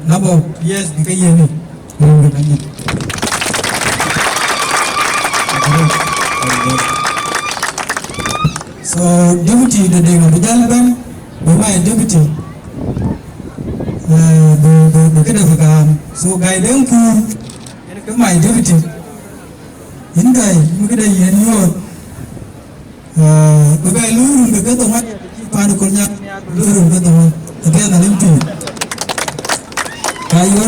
number of years di kayanin, rin ka banyi. So deputy na dengan berjalan, bermain deputy. Bekerja bekan, so gaya dengku. Cái mày chứ chị những cái cái đây hiện nhiều cái bài luôn được cái tông mắt qua được con nhang luôn được cái tông thực ra là lên chủ cái gì đó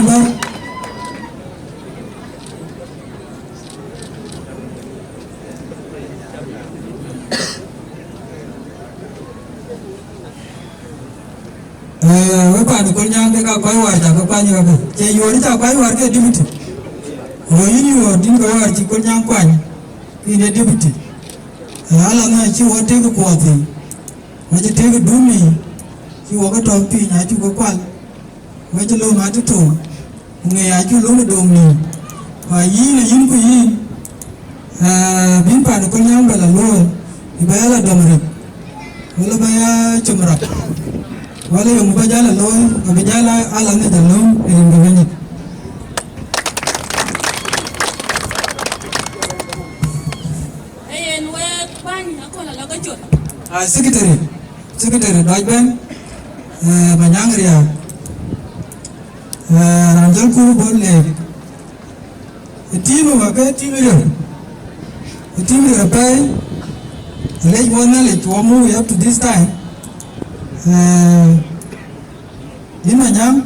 cái bạn được con nhang cái cao quái hoài chả có quái như vậy chơi vô đi chả quái hoài cái đi chị. Ini wo din ko war ci ko nyang kwany ine deputy ala na ci wo te ko ti ma ci te ko dumi ci wo ko to pi nya ci ko kwal ma ci lo ma to nge ya ci lo do ni wa yin yin ko yin bin pa ko nyang bala lo ibaya damri wala baya chumra wala yung bajala lo bajala ala na dalom rin gawin. Secretary Dajban Banyang Ria Ranjal Kuru Bolle team of a team here pay late one knowledge one move up to this time in Manyang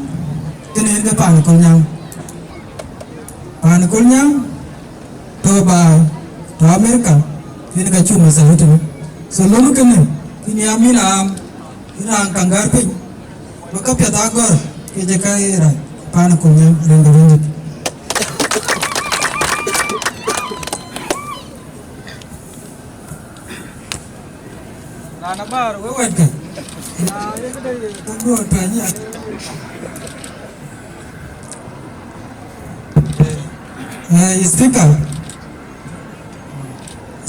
can end the Paniconyang to by to America in the Chuma. So lalu kene ini amina ina angkanggar pin maka piatagor kejekai ra Panakunya rendu. Nana bar wewet kan nah ini dari tunggu tanya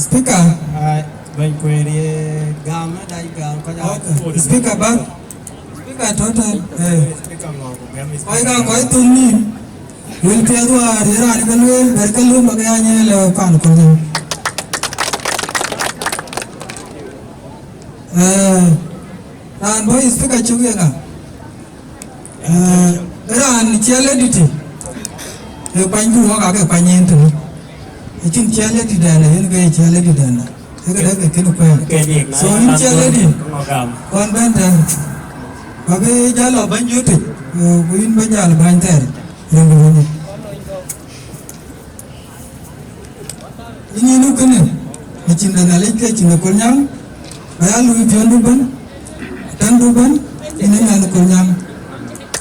speaker Baik query gam dai gam kau Speaker bar. Speaker total. Speaker mau gam. Koi ka koi tumni. Wil pia tu hari rani kalwel berkalu magayanya le pan kunya. Ran boy speaker chuge ka. Ran chele diti. Panju wa ka panyen tu. Icin chele di dana yin ga chele di dana. Daga kinu pa. So in chele di. Kon benda. Babe jalo banju tu. Buin banjal banter. Yang begini. Ini nu kene. Icin dana leke cina kunyang. Bayar lu pion duban. Dan duban ini yang kunyang.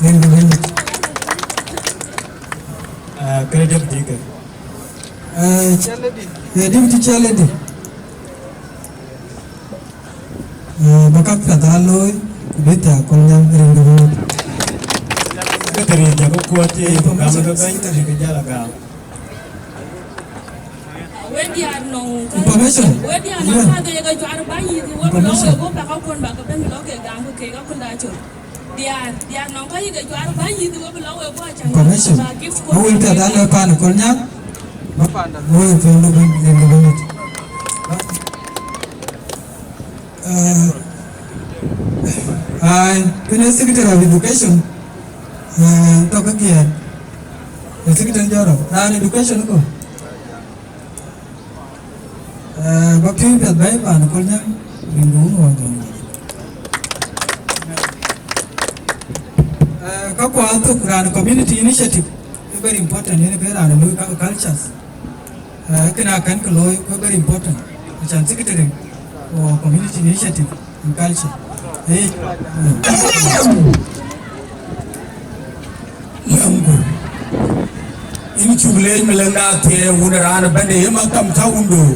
Yang begini. Kerja bertiga. Deputy Chaledi. Bakak Kadaloi, Beta, Kunyang, Rindu. Dari jago kuat je, kamu kebanyakan dari kerja lah. Information. Information. Awal tiada lepan Kunyang. Boleh tunggu bentar. Kena Secretary of Education. Tak kegiat. Secretary Jorok. Nah, education ko. Bakti biar baik pan, kolnya minggu orang. Kau kuat run community initiative. Very important. Ini berada di cultures. Kenakan kalau very important. Macam secretary or community initiative in culture. Lambu. Ini cukup melengah tiada unaran benda yang macam tahundo.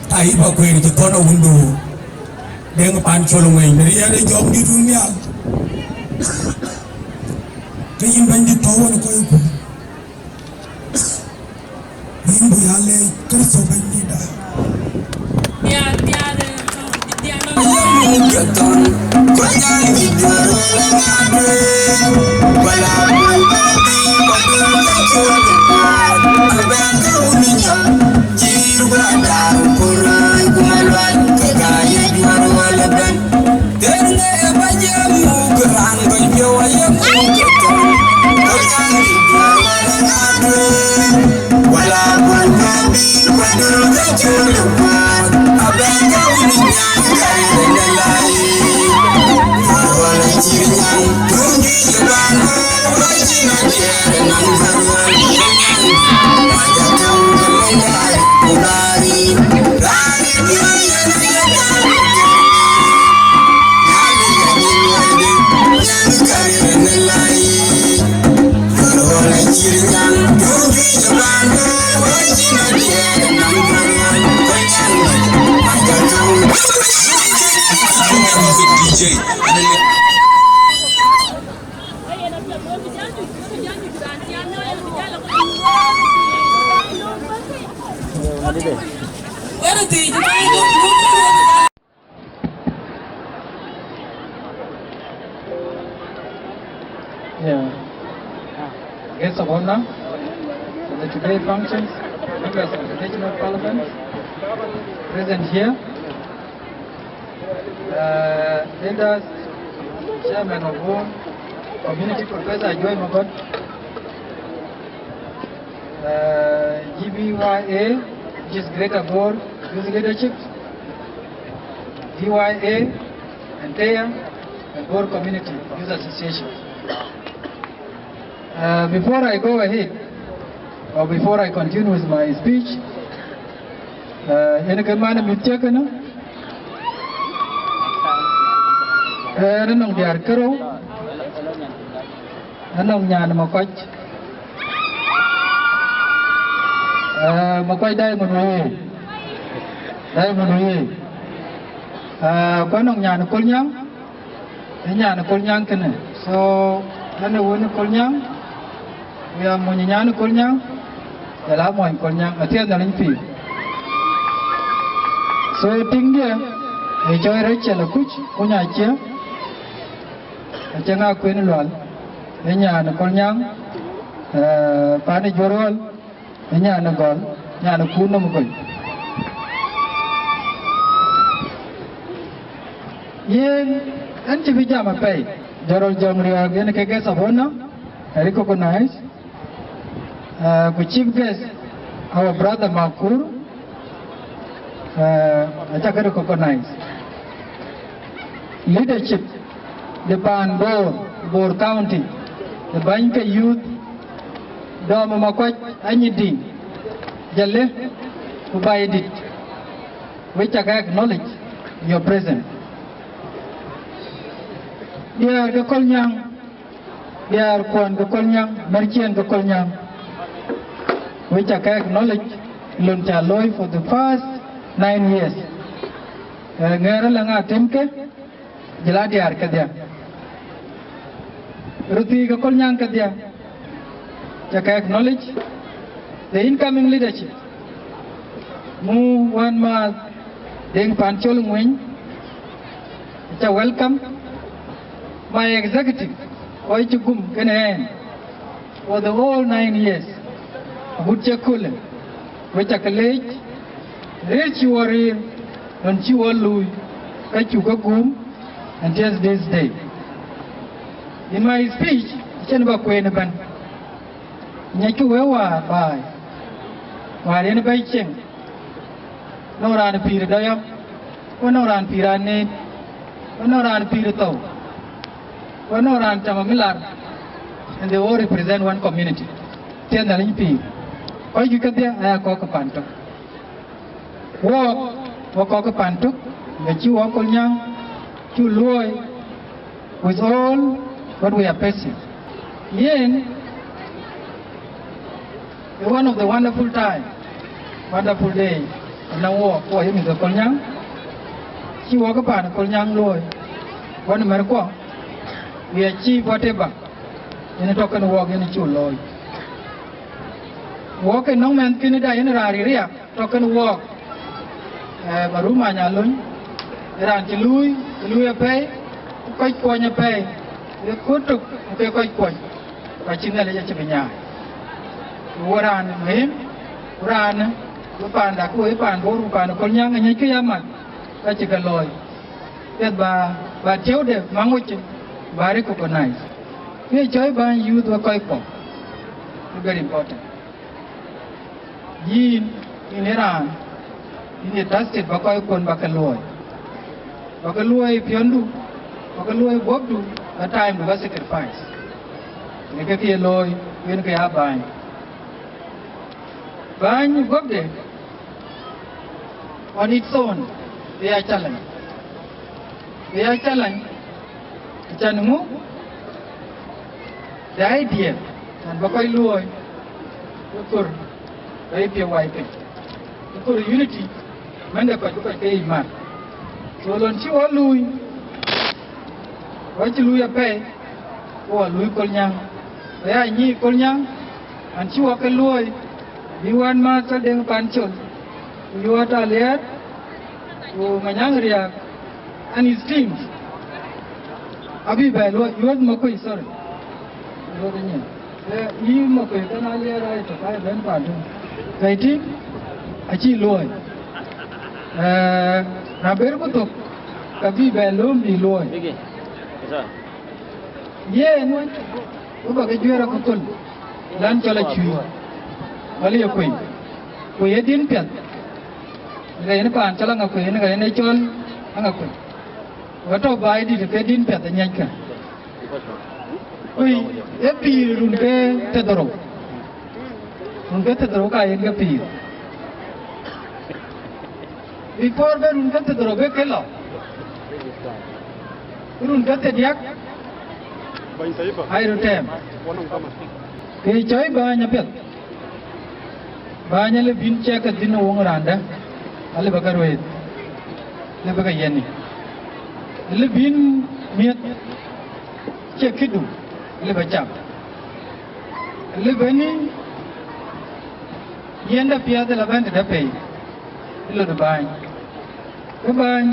Tai bakwiri tu tono undo. Dengan pancolong ini dia ada job di dunia. Dia bandit tahu nak kau ikut. Minggu yale kerso bandida. Guests of honor for the today functions, members of the National Parliament, present here, leaders, Chairman of Board, Community Professor Joy Magot, GBYA, which is Greater Board Youth Leadership, DYA, and TEA, and Board Community Youth Association. Before I go ahead, or before I continue with my speech, in a command of Mitiakana, Renong Diar Kero, Renong Yan Makwaj, Makwaj Diamond Way, Kwanong Yan Kunyang, Yan Kunyang Kene, so Nana Wun Kunyang. We are Munyan Kunyang, the Lamoin Kunyang, a 10 pi. So ting dia e joy Rachel kuch kunya chia chenga kuin lwal enya na kolnyang pani jorol enya na gol nya na kuno mugol yen anti bijama pay jorol jongri again ke guest of honor recognize ku chief guest our brother Makur acha recognize leadership the Pan Bor County the Banka Youth Doma Makwach Anyidi Jale Kubayedit which I acknowledge your presence. Dear Gakolnyang, dear Kwan Gakolnyang, Merchian Gakolnyang, which I acknowledge Luncha Loy for the first 9 years. Ngera langa temke jeladi arkadia. Ruti Gakolnyang kadia. Chaka acknowledge the incoming leadership. Mu wan ma deng panchol ngwin. Cha welcome my executive Oichugum Kenen for the whole 9 years. Butcha Kule, which a college, rich warrior, and Chiwalu, Kachukagum, and just this day. In my speech, Chenba Kwenaban, Nyakuwa by Mariana Baiching, no ran a period of, or no ran Pirane, or no ran Pirato. Ran Tamamilar, and they all represent one community. Tell the LP. Or you get there, I cock a panto. Walk a panto, that you walk on young, to loy with all what we are facing. Yen, one of the wonderful time, wonderful day, and now walk for him in the Konyang. She walk upon a Konyang loy. One America. We achieve whatever in a token walk in a chuloy. Walk in no man Canada in a area, token walk. Baruma Nalun, Rantilui, Louis pay, quite coin pay. The court took a quite coin. Watching the Lachapina. Waran him, Ran, Lupanda, Kuipan, Borupan, Konyang, and Yakiyaman, Lachikaloy. That by Tilde, Manguchin. Very recognized. We enjoy buying youth were quite very important. In Iran, in the trusted Bakoikon Bakaloy. Bakaloy Piondu, Bakaloy Bogdu, a time was sacrifice. Negaki Loy, when they are buying. Buying Bogde on its own, they are challenged. They are challenged. Chanumu, the idea, and Bakai Loy, Ukur, Rapia Wiping, Ukur unity, Mandaka Pay Man. So, on Chiwa Louis, what Louis pay, or Louis Kolnyang, where I need Kolnyang, and Chiwaka Loy, you want Master Deng Panchol, you are Talia, Manyangaria, and his teams. Abi Balo, you want Mokoi, sorry. You Mokoi, can I hear to 5 and pardon? Kaiti, Achi Loy. Naberbuto, Kabi Balo, be Loy. Yea, no, Uba Gajura Kukul, Lanchola Chui, Malia Queen. We had in Piat. Rainapa and Chalanga Queen, and a chol, and a queen. What of I did a fed in Piat and Yanka? We, Epi Runke Tedoro. Runke Tedoroka in Gapi. Before the Runke Tedorobe Kella. Runke Tediak. I return. Kay Choi Banya Pet. Banya Levin check at dinner Wongranda. Alibagarway. Lebagayani. Levin Miet Chekidu. Lebachap. Leveni Yenda Pia de Lavanda Pay. Little Bine. Keban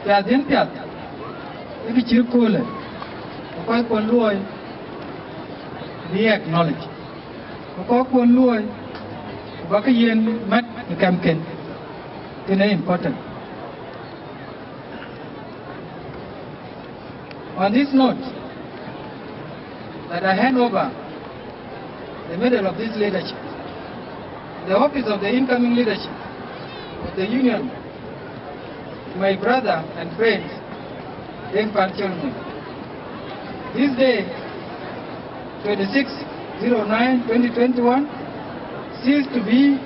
ya den piat e chir kole ko ko loy be acknowledge ko ko loy ba ka yen mat campaign is important. On this note, that I hand over the middle of this leadership, the office of the incoming leadership of the union, to my brother and friends, Deng Pancholme. This day, 26/09/2021, ceased to be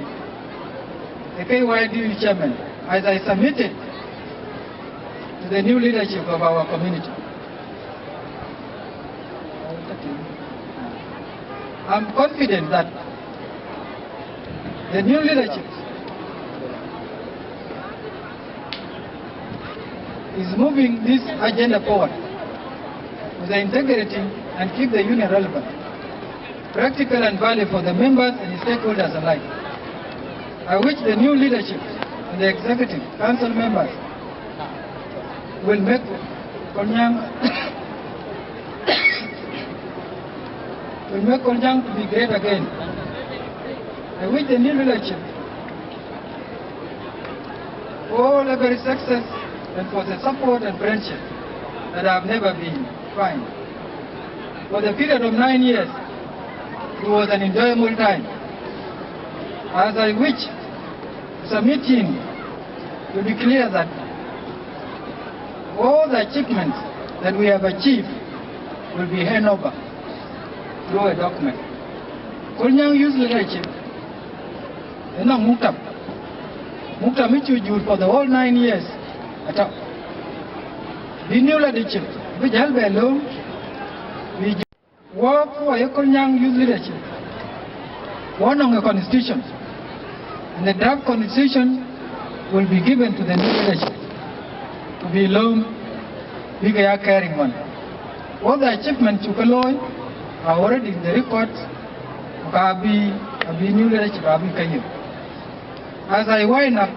the KYDU chairman as I submitted to the new leadership of our community. I'm confident that the new leadership is moving this agenda forward with the integrity and keep the union relevant, practical and value for the members and stakeholders alike. I wish the new leadership and the executive council members will make Kolnyang to be great again. I wish the new leadership all every success and for the support and friendship that have never been found. For the period of 9 years, it was an enjoyable time. As I wish submitting to be clear that all the achievements that we have achieved will be handed over through a document. Kolnyang youth leadership is not Muktab which we do for the whole 9 years at all. The new leadership, which help alone, we work for a Kolnyang youth leadership. One on the constitution. And the draft constitution will be given to the new leadership to be long, bigger carrying one. All the achievements you can learn are already in the records of the new leadership of Kayo. As I wind up,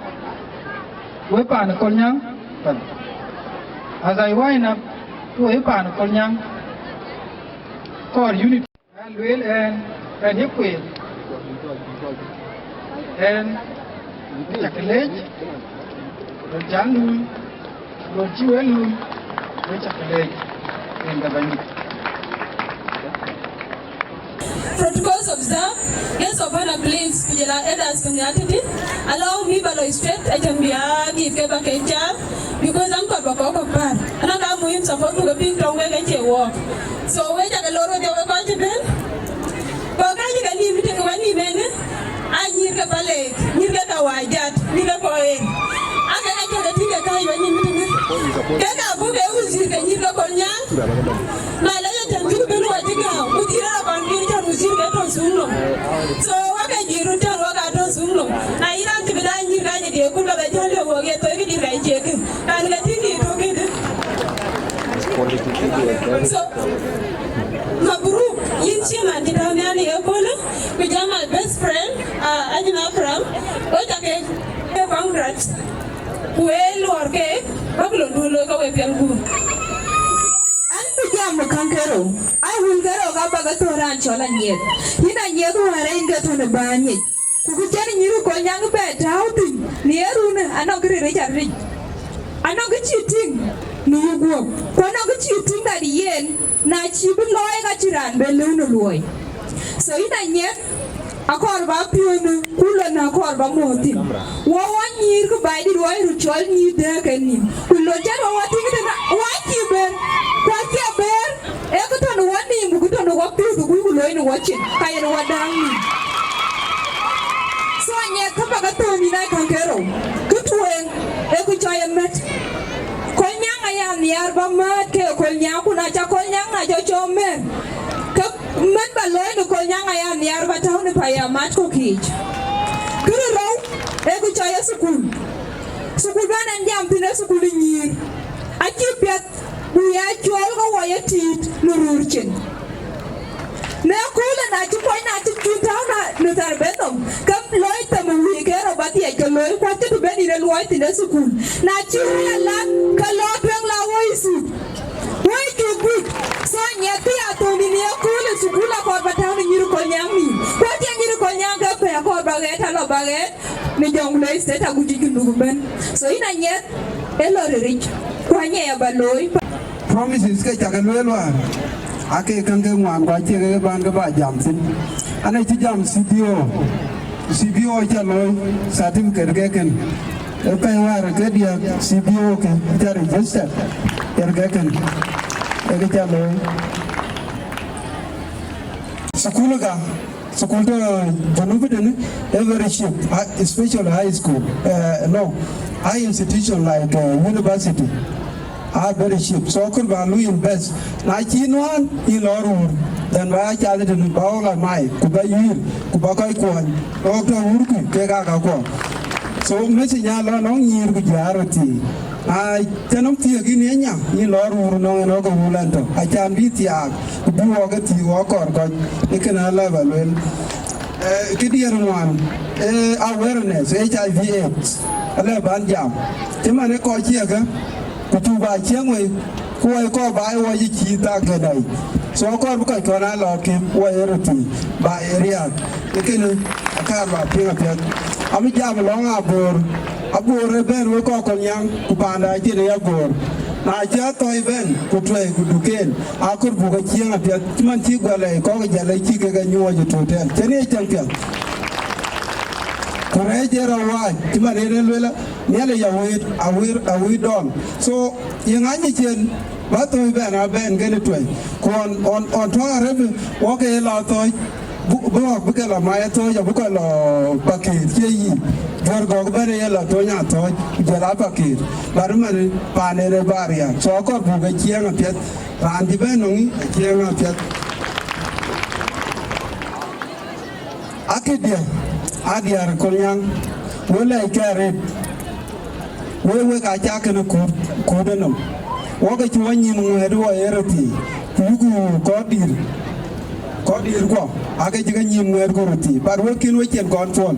Wepan Kolnyang, as I wind up to Wepan Kolnyang, for unity, and will and equal, and chocolate, the Jangu, the Jewelu, the chocolate, and the vanilla. Protocols observed. Guests of honor, please, Kujala elders community. Allow me to straight I can be a give back a job because I'm called Bako Pan. And I'm going to support to the pink tongue and get walk. So, wait at the Lord of the country, Ben. But I can leave it in 1 minute. I need a ballet, need a wajat, need a poem. I can get a thing that I need. Get a book, I was you can need a Kolnyang. My legend, you can watch it now. With your abandoned music at Suno. So, what can you return what I don't Suno? I want to be dying in the good of the Jolly will get 30 right check. And I think it okay. So, Mabruk, Yinchima, the Damiani Apollo, which are my best friend, Ajina Kram, okay, congrats. Well, okay, Babylon will look away from Jam kankero I will go gabaga to rancho la nyet ina nyedu harenga to ne banye kukujani nyiru ko nyang bet outing nieru ne anogre Richard Rich anogre cheating no go ko anogre cheating that yen na chibu loy ga chiran belu no loy so ina nyet akor ba pionu kulo na akor ba moti wo wanyir ko bai di roy ru chol ni de kanim kulo jaro wati na wati ben kwati ber e ko ton wani mu ko ton wo piu ku loy no wachi kayen wadangi so anya ka ba ka to ni na kankero kutwen e ku chaya met ko nyanga ya ni arba ma ke ko nyaku na cha ko nyanga jo chomen men ba loy no ko nyanga ya ni arba ta ne pa ya mat ko kich kuru raw e ku chaya sukul bana ndiam pina sukul nyir aki pet bu ya chol ko wa yatit nururchen na kula na ti ko na ti tu ta na no tar betom kam loy tam wi ke ro ba ti ke loy ko ti be nyine luoi tine sukul na chiri la kalo tweng la woisu woi kibuk so nyeti atoni ni akule sukula ko batawni nyiru ko nyami ko te nyiru ko nyanga pe ko bageta lo baget ni jongle state aguji jundugu ben so ina nyet elore rich kwa nye ya baloi promises ke chagalwelwa ake kange ngwan kwa chege ban ga ba jamsin ana ti jam CBO chalo certificate ke ken e pe war ke dia CBO ke ta register ke ken e ke chalo school to janubi den every ship especially high school high institution like university are very cheap. So could we invest? Na chinwan ilorur dan ba chale den baola mai kuba yir kuba kai kwan okta urku ke ga ko so mesi nya lo no yir gu jarati ai tanam ti gi nya ilorur no ko bulanto a chan bi ti a bu wo ga ti wo kor ko ikena la balwen kidier wan awareness HIV/AIDS ala ban jam timane ko chiega kutuba chengwe kuwa ko ba wa yi chi ta ga dai so ko bu ka ko na lo ke wa eroti ba area ikene aka ba pinga pia ami jam lo abor ben we ko nyang ku panda ji ne abor na ja to ben ku twe ku duken akur bu ga chenga pia man chi gale ko ga le chi ga nyo ju to ten tene champion kore jera wa timare lela nele ya we don so yangani chen bato ben gene toy kon on to arebe woke la to bu ke la maya to ya bu ko la paket yi gor go bare ya la to nya to jera paket bar mare panere baria so ko bu ga chianga pet randi ben ngi chianga pet akedia adiar kolyang wala ikare wewe ka chake na kudanam woga chuanyi ngwedo erati kugu kodir ko aga jiga nyi ngwedo korati bar wokin wechen konfon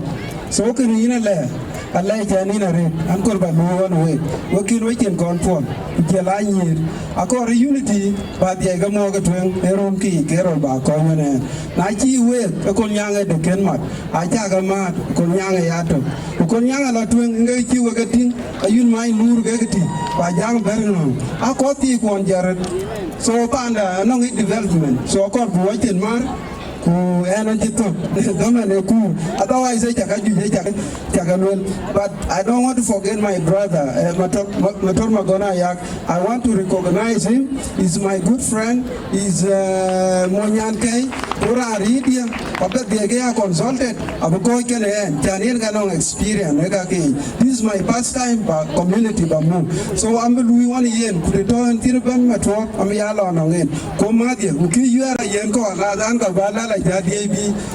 so kin ina le Allah jani na re ankor ba luwan we wokin wechen konfon jela nyir akor unity ba dia ga mo ga twen erom ki kero ba ko mene na chi we ko nyanga de kenmat a cha ga ma ko nyanga ya to ko nyanga la twen ngai chi we ga tin ayun mai nur ga ti ba jang ber no a ko ti ko jarat so panda no development so ko bu wechen mar ku energy to government ku otherwise but I don't want to forget my brother Mator Magona Yak. I want to recognize him. He's my good friend. He's Monyanke Ura Aridia Papa Diagea consulted Abuko Ken Janian Ganong experience. This is my past time community Bamu. So I'm Louis 1 yen could return Tiraban Mator Amiala on it. Komadia, Uki you are a Yanko Anka Bala like that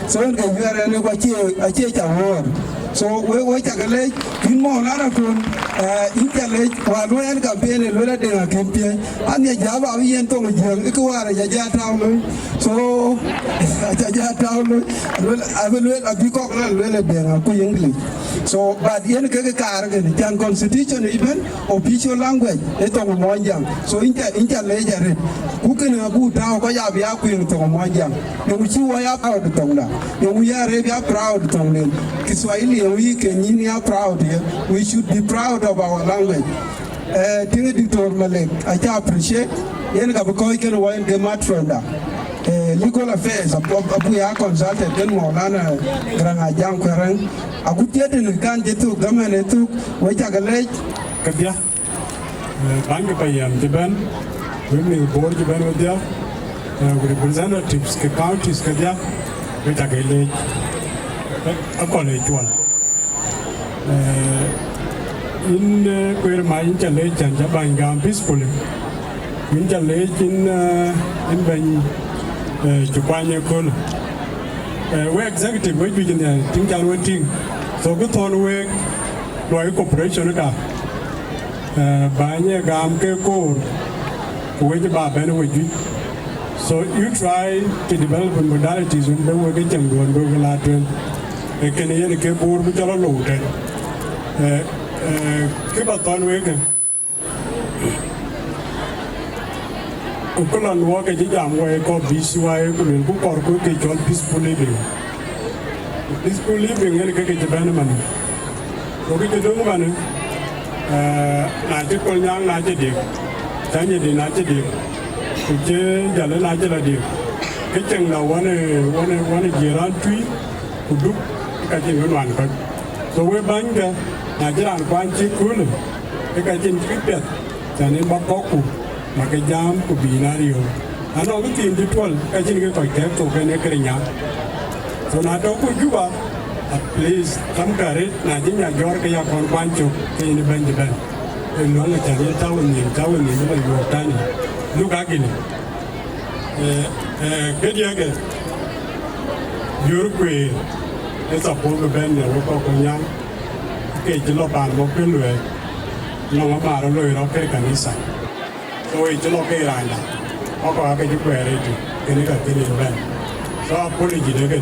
so you are any award. So we take a lake, in more Narakun, Interlake, Waduan campaign, and Lula de campaign, and the Java we and Tom Ikuara, Jaja Town. So Jaja Town, I will a peacock, Lula de English. So, but the Yen constitution even official language, it's on one young. So interlayer, who can a good town, Koyabi to one young. And we are proud of Tonga. And we are proud of Tonga. Kiswahili and we can are proud here. We should be proud of our language. Dictor Malek, I appreciate Yenga can wine the matrona. Legal affairs, we are consulted, then Molana Granajam Karen. I could get in the country to government to which I can lake. Kabia Bank Payam Japan, women board Japan with their representatives, counties, Kabia, which I can lake a college one. In where my interlake and Jabangam peacefully. Interlake in Ben Jupanya Kola. We executive, we begin there, think I'm waiting. So good on work, no cooperation. Banya Gam Keko, which Babana with you. So you try to develop modalities when they were getting one Google Latin. A Canadian keyboard which are loaded. cái bà toàn với cái ukulan wa cái jam wa ko BCY ko men ko kor ko ke chol peaceful living ngene ke jabana man ko ke do man na je ko nyang na je dik tanye de na je dik ko je jale na je la dik ke cheng na wane jiran tui ku duk ka je nwan ka so we banga na je ran kwan chi kul ka je pipet tane ba ko ku mà cái jam của binario anh nói cái tiền đi tuần cái chuyện cái cõi kép tổ cái này cái nhà so na đâu có giúp à please come care na chỉ nhà giỏi cái nhà con quan trọng cái này bên bên cái nó là chả biết cháu mình nó là vô tay này lúc cái gì cái gì cái Europe cái sập phố cái bên này nó có con nhang cái chỉ lo bàn một cái lưỡi nó mà nó lưỡi nó cái cảnh sát tôi chỉ lo cái này là có cái chụp về đây cái này là cái gì vậy so có gì đấy cái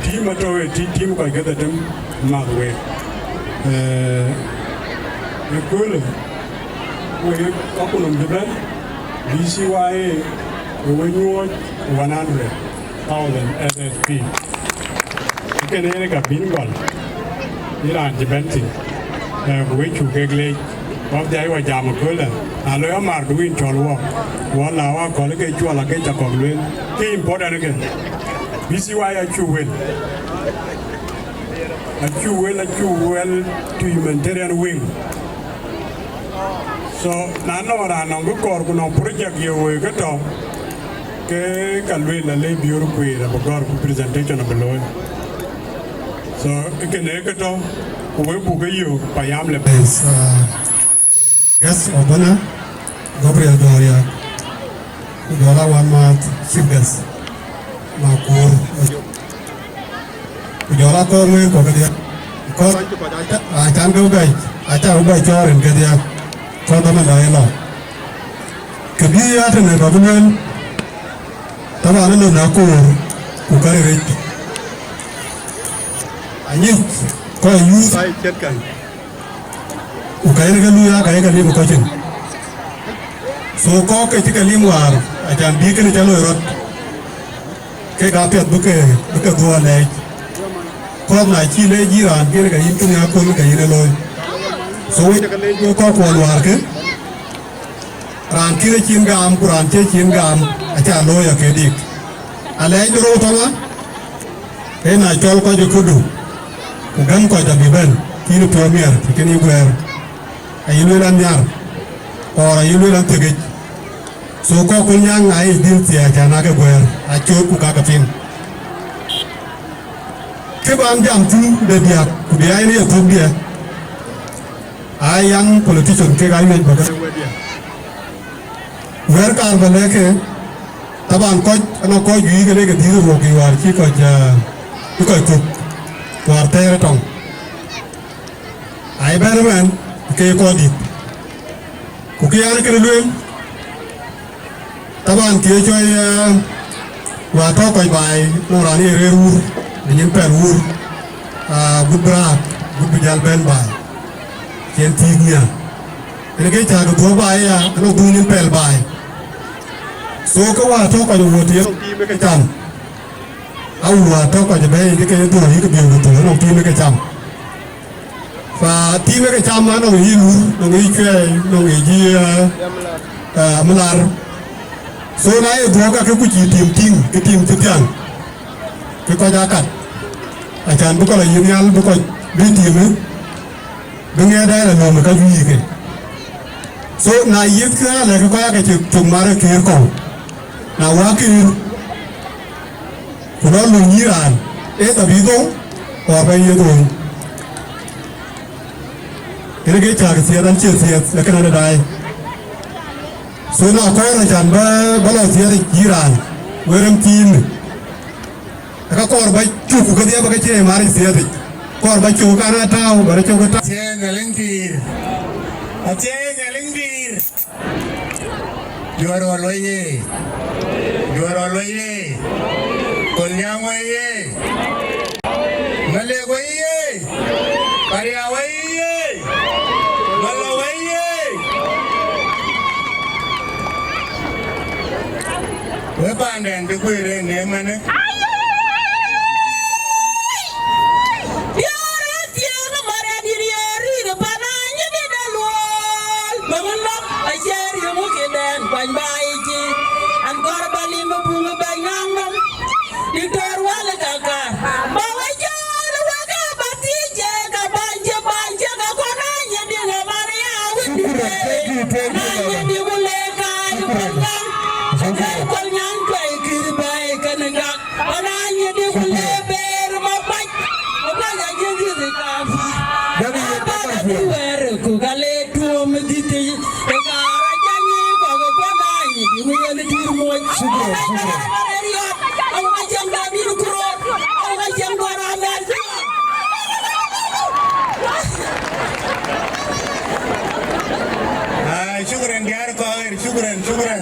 team mà tôi team coi cái đó mà về cái cuối là tôi có một lần đấy BCY với nhau 100,000 SSP cái này là cái pin còn đi làm chỉ bán gì với chủ cái này có giải hòa giảm một cái là lối mà đối với chọn wa là wa có cái chua là cái chả còn lên cái important cái BCY là chu to humanitarian wing so na nó là nó có cor của nó project nhiều cái đó cái lối là lấy biur quỷ là một cái presentation ở bên lối so cái này cái đó với bộ cái nhiều phải am là Guest of honor, Gabriel Doria, Dola one month chief guest, Makur, Dola told me, because I can't go back. I can't go back to her and get there. Condom and I love. Could be at the government. Tavana Nakur, who carry it. I need call you. I can't. Ukaya cái luya cái limu coaching so có cái limu ar ajan bi cái chalo rot cái gặp piat buke dua này có này chi lê jiran cái in cái nhà con cái này lôi so cái lê có luar cái ran kia chin gam kuran che chin gam acha lôi ở cái dik alai duro tama cái này chol có kudu gam có da biben kini premier kini guer ayulu lan yar or ayulu lan tegej so ko ko nyang ay din tia jana ke guer a chot ku ka fin ke bang jam tu de dia ku dia ni to dia ay yang politician ke gai men baga wer kar bale ke taban ko no ko yi ke ke dir ro ki war ki ko ja ku war te tong ay berman ke ko di ku ki ar ke luen taban ke choy wa to ko bai no ra ni re ur ni per ur gudra gudjal ben bai ken tignya ene ke ta ko bai ya no du ni pel bai so ko wa to ko wo ti no ti me ke cham au wa to ko je bai ke do ni ke bi ko no ti me ke cham và team cái chăm nó người yêu nó người chơi nó người gì mà là số này có các cái team cái team tiếp theo cái coi giá cả à chẳng có là yêu nhau có bên team ấy bên nghe đây là nó một cái gì cái số này yêu cái là cái coi cái chụp mà cái kia cổ nào quá kia của nó lùi như là ấy tại vì đâu hoặc bây giờ rồi ini ke cak siat dan siat lekan ada dai. So na kau rajan bala siat jiran, werem team. Aka kor bai cukup ke dia pakai ciri mari siat. Kor bai cukup karena tahu, baru cukup tahu. Aceh ngelingdir. Juara loye. Konyang waye. Male waye. Karya waye. quê nè mà nè syukuran diar ko syukuran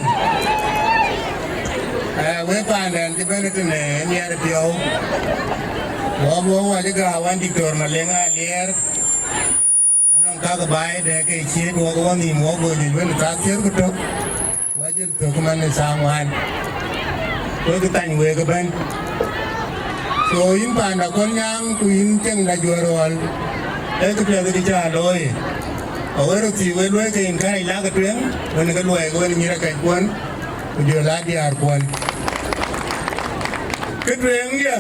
we pandan ti benetu ne niar pio wo wa ga wan diktor na lenga lier anong ka bai de ke chi wo ni mo go ni wen ka tier ko to wa jil to ko man sangwan ko ko tan we ga ban so in panda kon yang ku in cheng da jorol e ko pia di ja loi awero ti we lwe ke in kai la ga tuen wen ga lwe ko ni ra kai kwon ku jo la di ar kwon ke tuen dia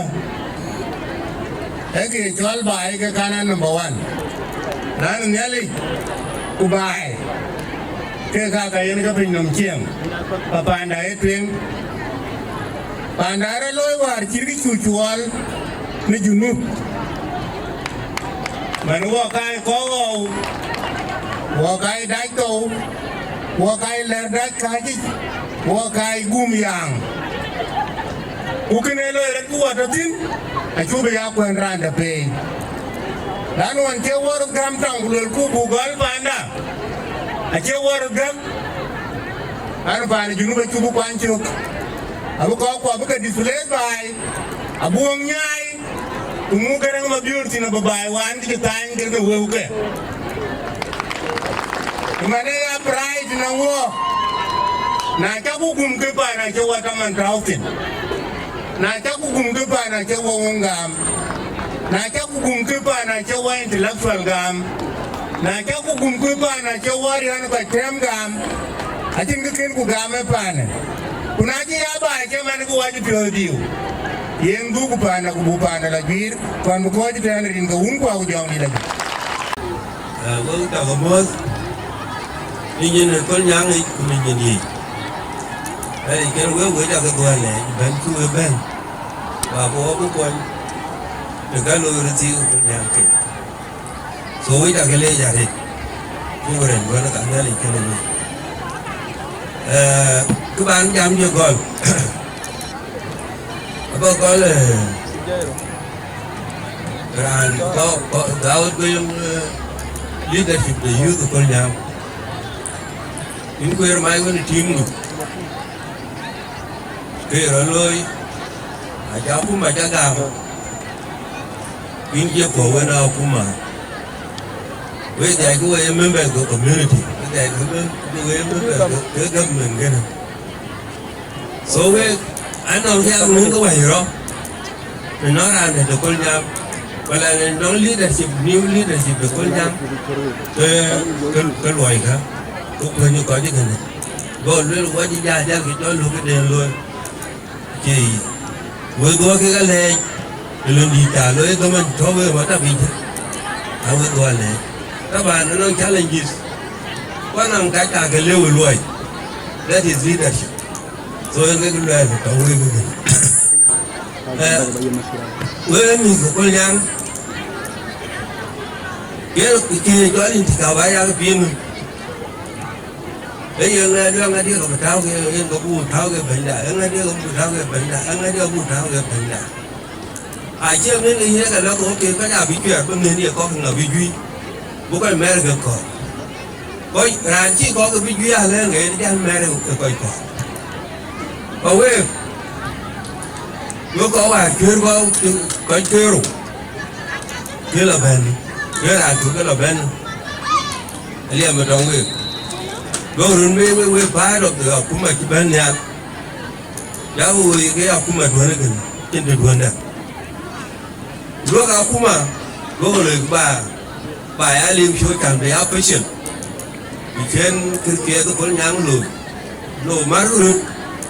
e ke chol bai ke kana number 1 dan nyali ku bai ke ka ka yen ga pin nom chieng pa panda e tuen panda ra loi war chir ki chu chuol ni junu man wo kai ko wo kai dai to wo kai ler dai kai wo kai gum yang u kene lo re ku wa tin a chu be ya kwen ran da pe dan won ke wor gam tang lol ku bu gal panda a ke wor gam an ba ni junu be chu bu kwan chu abu ko ko abu ka display bai abu nyai tumu garang ma biur tina babai wan ti tan ger ke we ke Mana ya pride na wo na ta gugum ke ba na ke wata man trawtin na ta gugum ke ba na ke wo ngam na ta gugum ke ba na ke wo intellectual gam na ta gugum ke ba na ke wo ri an ba tem gam a tin ke ken ku gam e pa ne kuna ji ya ba ke man ku wa ji pio diu yen du ku pa na ku bu pa na la bir kan bu ko ji tan rin ga un ku au jong ni la wo ta ko mo ingin kon yang ik ingin ni ai kan we da ko le ban ku ban ba bo bu kon de ga lo ri ti ko nyang ke so we da ke le ya re ku ren wa na ka na le ke le ku ban jam je gol ba gol ran ko daud ko yung leadership the youth ko nyang in ko yer mai woni timnu ke roloi aja kuma jaga in je ko wona kuma we da ko we member go community we da ko we member go government gana so we ano ya mun ko wai ro no ra ne ko nya wala ne no leadership new leadership ko nya ke loi ka cũng là như có những cái này rồi luôn có những gia gia cái đó luôn cái đèn luôn chỉ với có cái này luôn đi trả lối cái mình cho với mà ta bị à với cái này các bạn nó nói challenges quan trọng cái cả cái lêu lùi that is leadership rồi cái lùi phải có với với mình của con nhang cái cho anh thì cả bài ra cái phim bây giờ người đi có tháo cái có bu tháo cái bệnh đã người đi có bu tháo cái bệnh đã người đi có bu tháo cái bệnh đã ai chưa nên cái cái đó có cái nhà bị chuyện bên này thì có là bị duy bố cái mẹ được có ra chỉ có cái bị duy à lên cái đi ăn mẹ được coi có vậy bố có bà chưa có chưa rồi cái là bệnh cái là chủ cái là bệnh liền mà trong cái rồi we phá được cũng mà cái bên nhà Jago ke akuma dua kan, cende dua nda. Dua akuma, dua boleh ba ya liu show kan be ya patient. Ikan kerja tu kau nyang lo marut,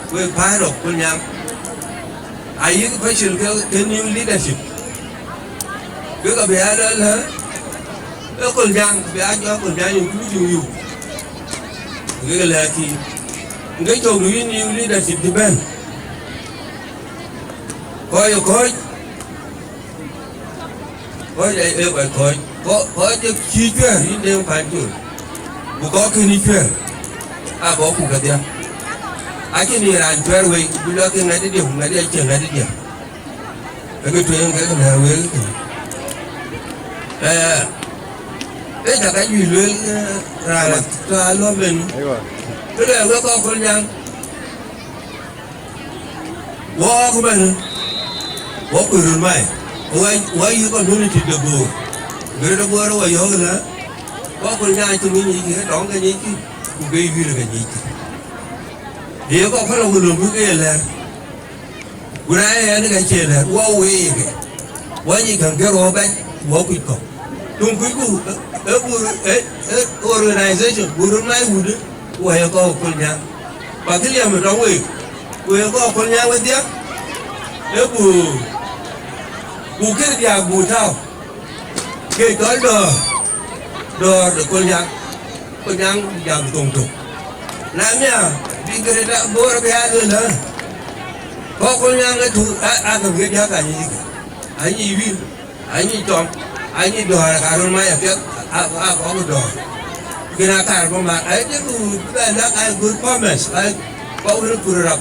kau parok kau nyang. Ayu patient ke new leadership. Kau be ada lah, kau nyang be aja kau nyang you. Kau lagi, kau jauh new leadership di band. Coi đây phải coi cho chi chuyện đi đều phải chứ bu có cái ni chuyện có cụ cái gì cái này là chuyện vậy bây giờ cái này đi hôm nay đi chơi này đi cái chuyện cái nào vậy cái là cái gì luôn ra lo mình cái này nó có con nhang quá của mình quá của rồi mày why you còn nuôi thịt được bù người đó bùa đâu vậy hả quá con nhang cho mình gì đón cái gì chứ gây gì là cái gì thì có phải là người làm cái là người này nó cái chuyện là wow vậy quá gì cần cái rồi bay quá quý cọc tung quý cũ ở bùa organization bùa rồi mày bùa đấy quay có con nhang và cái gì mà trong người quay có con nhang vậy tiếc nếu bù cái nhà bù thao cái tới đờ được con nhang làm tùng tùng làm nha đi cái đó bố nó bé hơn nữa có con nhang cái thủ cần biết giá cả gì cả anh gì viên anh gì chọn anh gì đòi là cả luôn mai ở phía có một đòi cái nào cả con bạn ấy chứ cái là cái good promise cái có cái cửa đập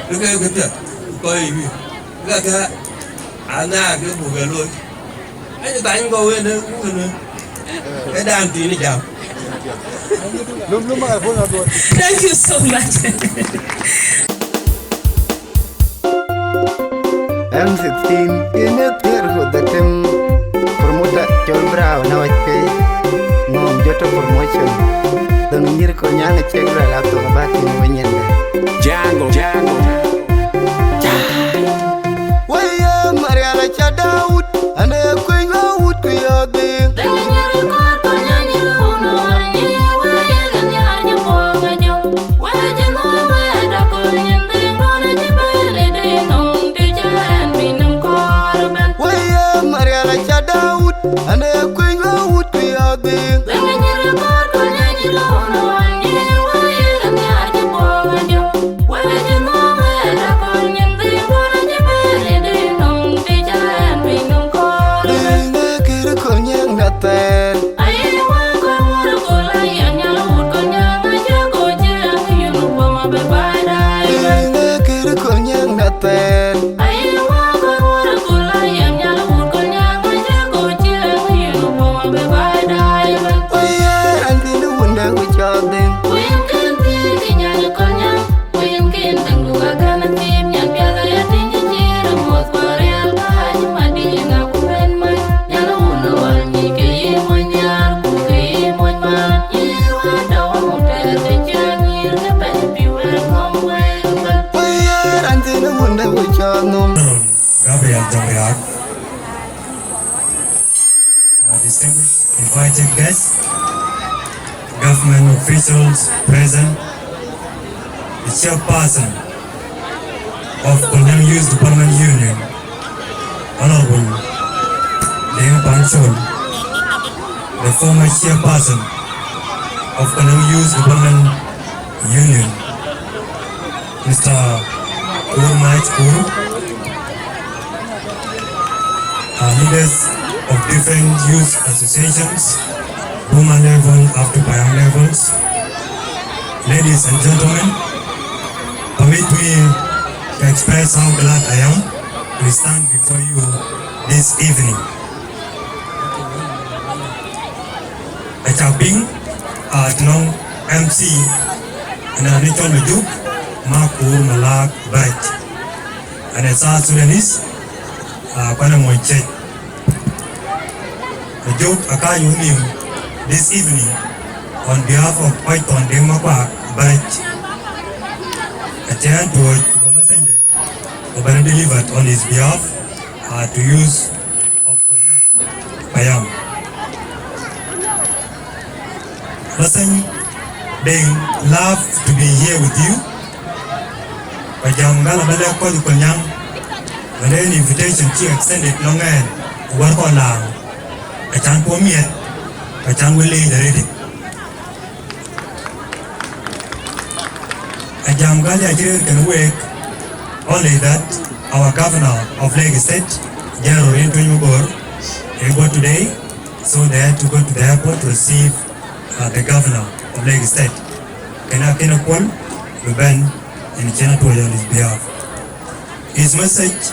cái chuyện coi cái anh cái bù về luôn cái đánh cô ấy nữa cũng nữa cái đàn tí này chào Thank you so much. M16 ini terhut datem permuda John Brown na wajpe ngom joto promotion dan nyir ko nyanga cegra la to bati wenyenda Django Waya Mariana Chadaud ane kwenga ut kuyade ane kwenga ut kuyade Gabriel Jamriak, distinguished invited guests, government officials present, the chairperson of Kolnyang Youth Development Union, Honorable Leng Panchol, the former chairperson of Kolnyang Youth Development Union, Mr. Kurmait Kuru, leaders of different youth associations, women level up to young levels. Ladies and gentlemen, permit me to express how glad I am to stand before you this evening. Achaping at long MC and a little Lujuk, Makur Malak Bait, and a South Sudanese, Panamoichet. The joke Akayu this evening on behalf of Python Demapak Bait. A chant to been delivered on his behalf to use of Payam. Listen, they love to be here with you. Payam gala bala ko di kunyang. When an invitation she extended long end to work on lang. I can't come yet. I can't will lead already. Ajam gali ajir can wake. Only that our governor of Lagos State, General Rinto Mugor, he got today, so they had to go to the airport to receive the governor of Lagos State. Kena Kwal, Ruben, and Chena Toya on his behalf. His message,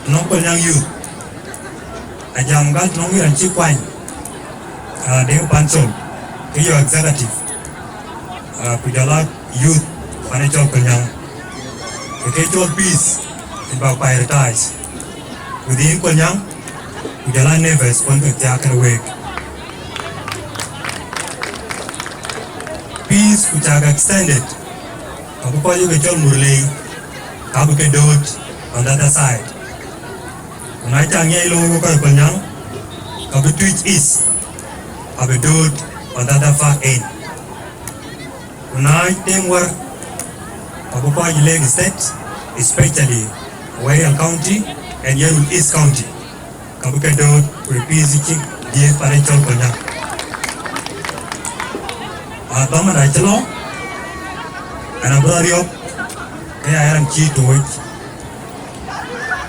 Nongkol Yang Youth, Ajam Gal Nongi and Chikwan, Deo Pansol, your executive, Kujala Youth, Financial Kenyang. The peace in prioritize. Within Konyang, Ujala never respond to attack and wake. Peace which are extended. Kabukoyu Gajol Murley, Kabuke Dot on the other side. When I tell you Konyang, Kabutwich is Abedot on the other far end. When I think work Kabukoyu Lagos State, especially Wayang County and Yerul East County. Kabuke Dot repeats the dear financial Konyang. Atama na chalo, anabari up, kaya ayang key to it.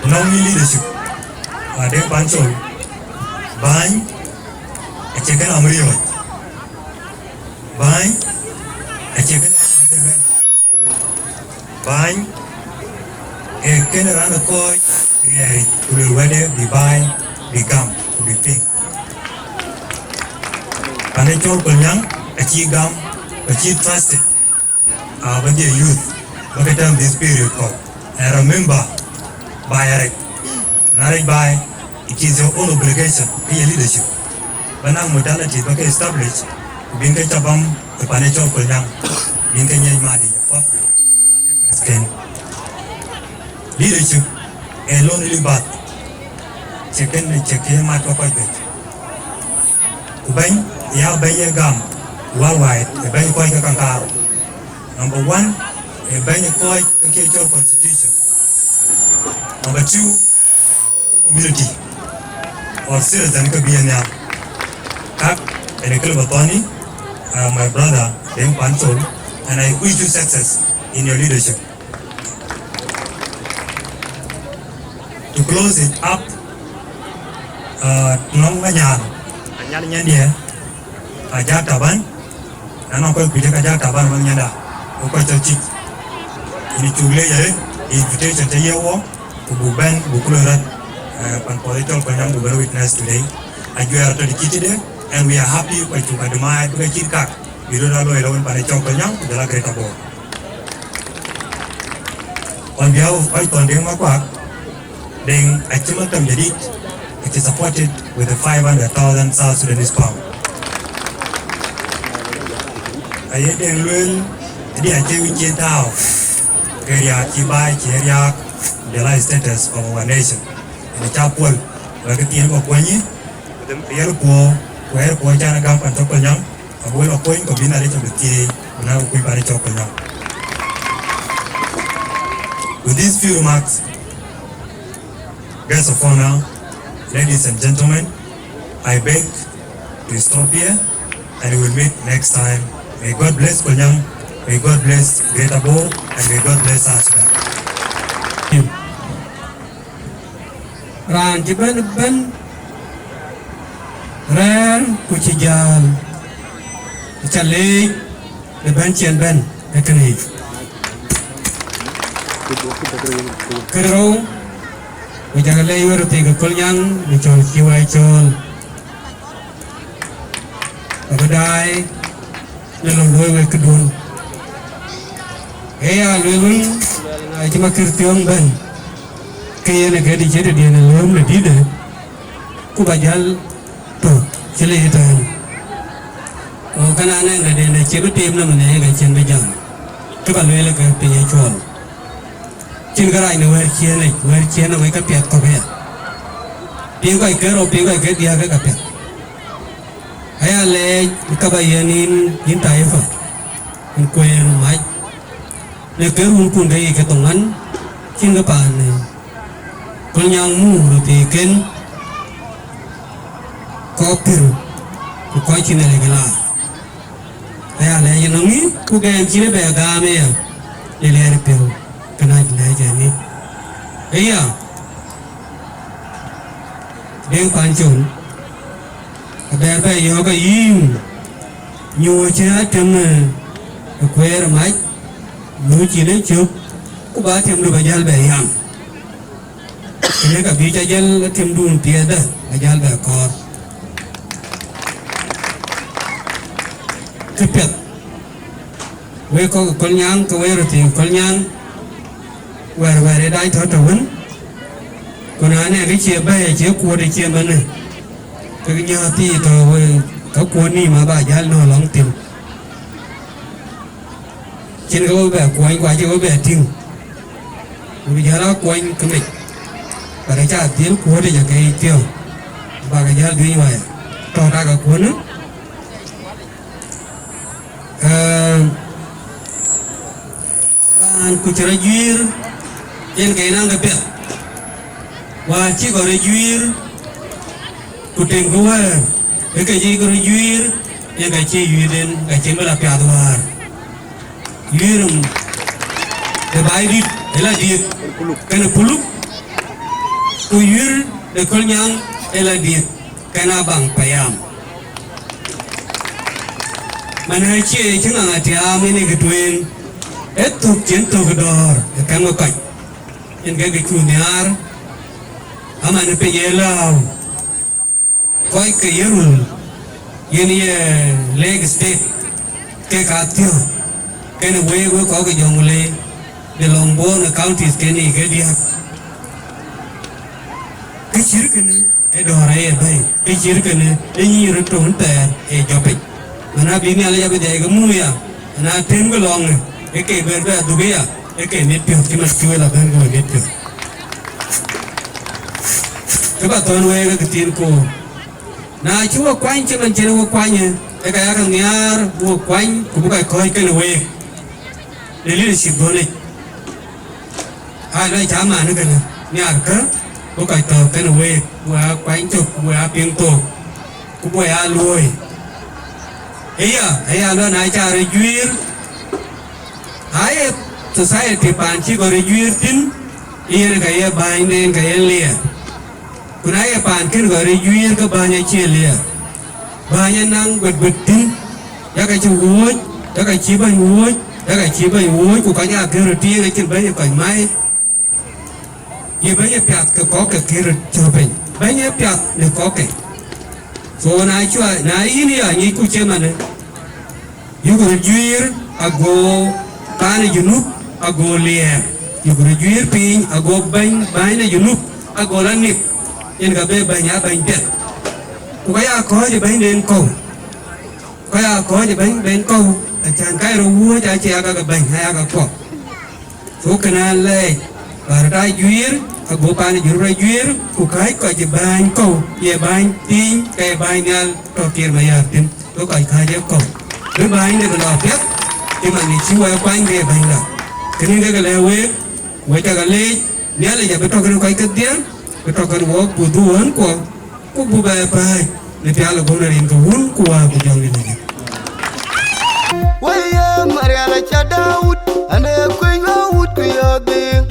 Now leadership, ade pansol, bang, a chicken amrio, bang, a chicken. Bang, a can run a coin, to be ready, be buy, become, to be pink. Financial Konyang, a key gum, a key trusted. When the youth, look at them this period called. And remember, by Eric, not by, it is your own obligation, be a leadership. When our modality is established, being a chabam, the financial Konyang, being a madi, leadership alone really bad. Check my pocket. Ubang, ya banya gam, worldwide, a banya koi kakangkaro. Number one, a banya koi kakechor constitution. Number two, community or citizen could be an yam. Kak, and a Kilbatoni, my brother, Deng Pansol, and I wish you success in your leadership. To close it up, nong banyak, anyalnya dia, ajak taban, nang kau pilih ajak taban banyak dah, kau cocik. Ini cule jadi, invitation saya wong, kububan, bukulorat, pan political panjang bukan witness today. Aju ada di kita deh, and we are happy kau cuma demai, kau cikak, biru lalu elawan pada cong panjang, jalan kereta bawah. On behalf of all Tondeng Makwak, Deng Achimatam Jadid, it is supported with the 500,000 South Sudanese pound. Ayat Deng Luel, jadi aje wijen tau, kerja kibai kerja dalam status of our nation. Ini capul, bagi tiang kokuannya, biar kuah jangan gampang cokolnya, abuel kokuin kau bina ada cokol tiang, benar kokuin pada cokolnya. With these few remarks, guests of honor, ladies and gentlemen, I beg to stop here and we will meet next time. May God bless Konyang, may God bless Greater Bo, and may God bless us. Ranci ben ran kucijal calik ben cian ben ekeni kerong Jangan lewat tiga Konyang, dicol kiwai col. Abadai, lelong dua kedun. Lelong, cuma kertiong ban. Kaya negara di jadi dia lelong le dia. Ku bajal tu, cile itu. Oh kan anak ada cium tim nama ni, kan cium bejang. Kebal lelong ke punya col. chin garai no wer chien no ka pet ko be ping ko ke ro ping ko ke dia ka pet aya le ka ba yanin yin tai fa in kwen mai le ke run kun dei ke tongan chin ga pa ne kol nyang mu ti ken ko piru ko chin le gala aya le yin ngi ku ga chin be ga me ya le le piru kana le ja ni aya deng pan chun ber be yo ga yin nyu cha tem kwer mai nu chi le chup ku ba tem du ba jal be yam ne ka bi cha jal tem dun tie da ba jal be ko kepet we ko kol nyang ko we ro ti kol nyang wer dai tho to won ko na ne cái chia ba chia ku de chia man cái nhà ti to we ka ku ni ma ba jal no long tim trên cái bè quanh qua trên cái bè ting bây giờ nó quanh cái mình và để trả tiền của để cho cái tiêu và cái giá như vậy cho ra cái cuốn nữa bạn cứ chơi duyên trên cái năng cái bè và chỉ có cái duyên cứ tiền của cái gì có cái duyên những cái chi duyên đến cái chi mới là bè thôi Yurum, the baby, ela dia, kena puluk, kuyur, the kolnyang, ela dia, kena bang payam. Mana cie cengang hati am ini ketuin, etuk jentuk kedor, kena kai, yang kena kuniar, aman penyelau, koi kuyurul, ini leg state, kekatiu. Cái này quê có cái dòng lệ để lòng bố là county cái này cái đi học cái chữ cái này cái đồ này đây cái chữ cái này cái gì rồi trốn tè cái cho biết mà nó bị này là bây giờ cái mũi à nó thêm cái lòng này cái bên bên tụi kia cái nét biểu cái mà chui là bên cái nét biểu các bạn toàn quê cái tiền cô na chúa quanh chứ mình chỉ là quanh cái thằng nhà mua quanh cũng phải coi cái này để leadership đó này, ai nói chả mà nữa cái này, nhà cơ, có cái tờ cái này, vừa quánh chụp, vừa pieng tổ, cũng vừa lùi, ấy à nó nói chả rồi duyên, ai society bản chỉ có rồi duyên tin, yên cái bài nên cái lìa, còn ai bản cái gọi rồi duyên cái bài này chia lìa, bài này năng bật tin, ya cái chú uống, ya cái chỉ bài uống. Đó là chỉ bởi uống của cả nhà kia rồi tiên cái chuyện bây giờ cảnh máy như bây giờ bẹt có cái kia rồi cho mình bây giờ bẹt để có cái số này chua này ini à như cô chơi mà này như cái duyên ago tan junub ago lia như cái duyên pin ago bánh bánh này junub ago lan nịp nên cả bên bánh nhà bánh bẹt của cái có thì bánh đến cầu cái có thì bánh đến cầu chẳng cái rồi mua cho chị aga cái bệnh hay aga cọp số cái này lấy và ra duyên các bộ ban duyên ra duyên của cái coi chỉ ban câu về ban tin cái ban nhà trò tiền mà nhà tin số cái khai chế câu cái ban này là phép thì mà đi chiếu qua quanh về ban là cái này cái là với cho cái lấy nhớ là giờ phải cho cái tiền phải cho cái bộ của duan của bộ bài bài để theo là bộ này cái huấn của bộ dòng này Waya Mariana Chadaut, and a queen out to your thing.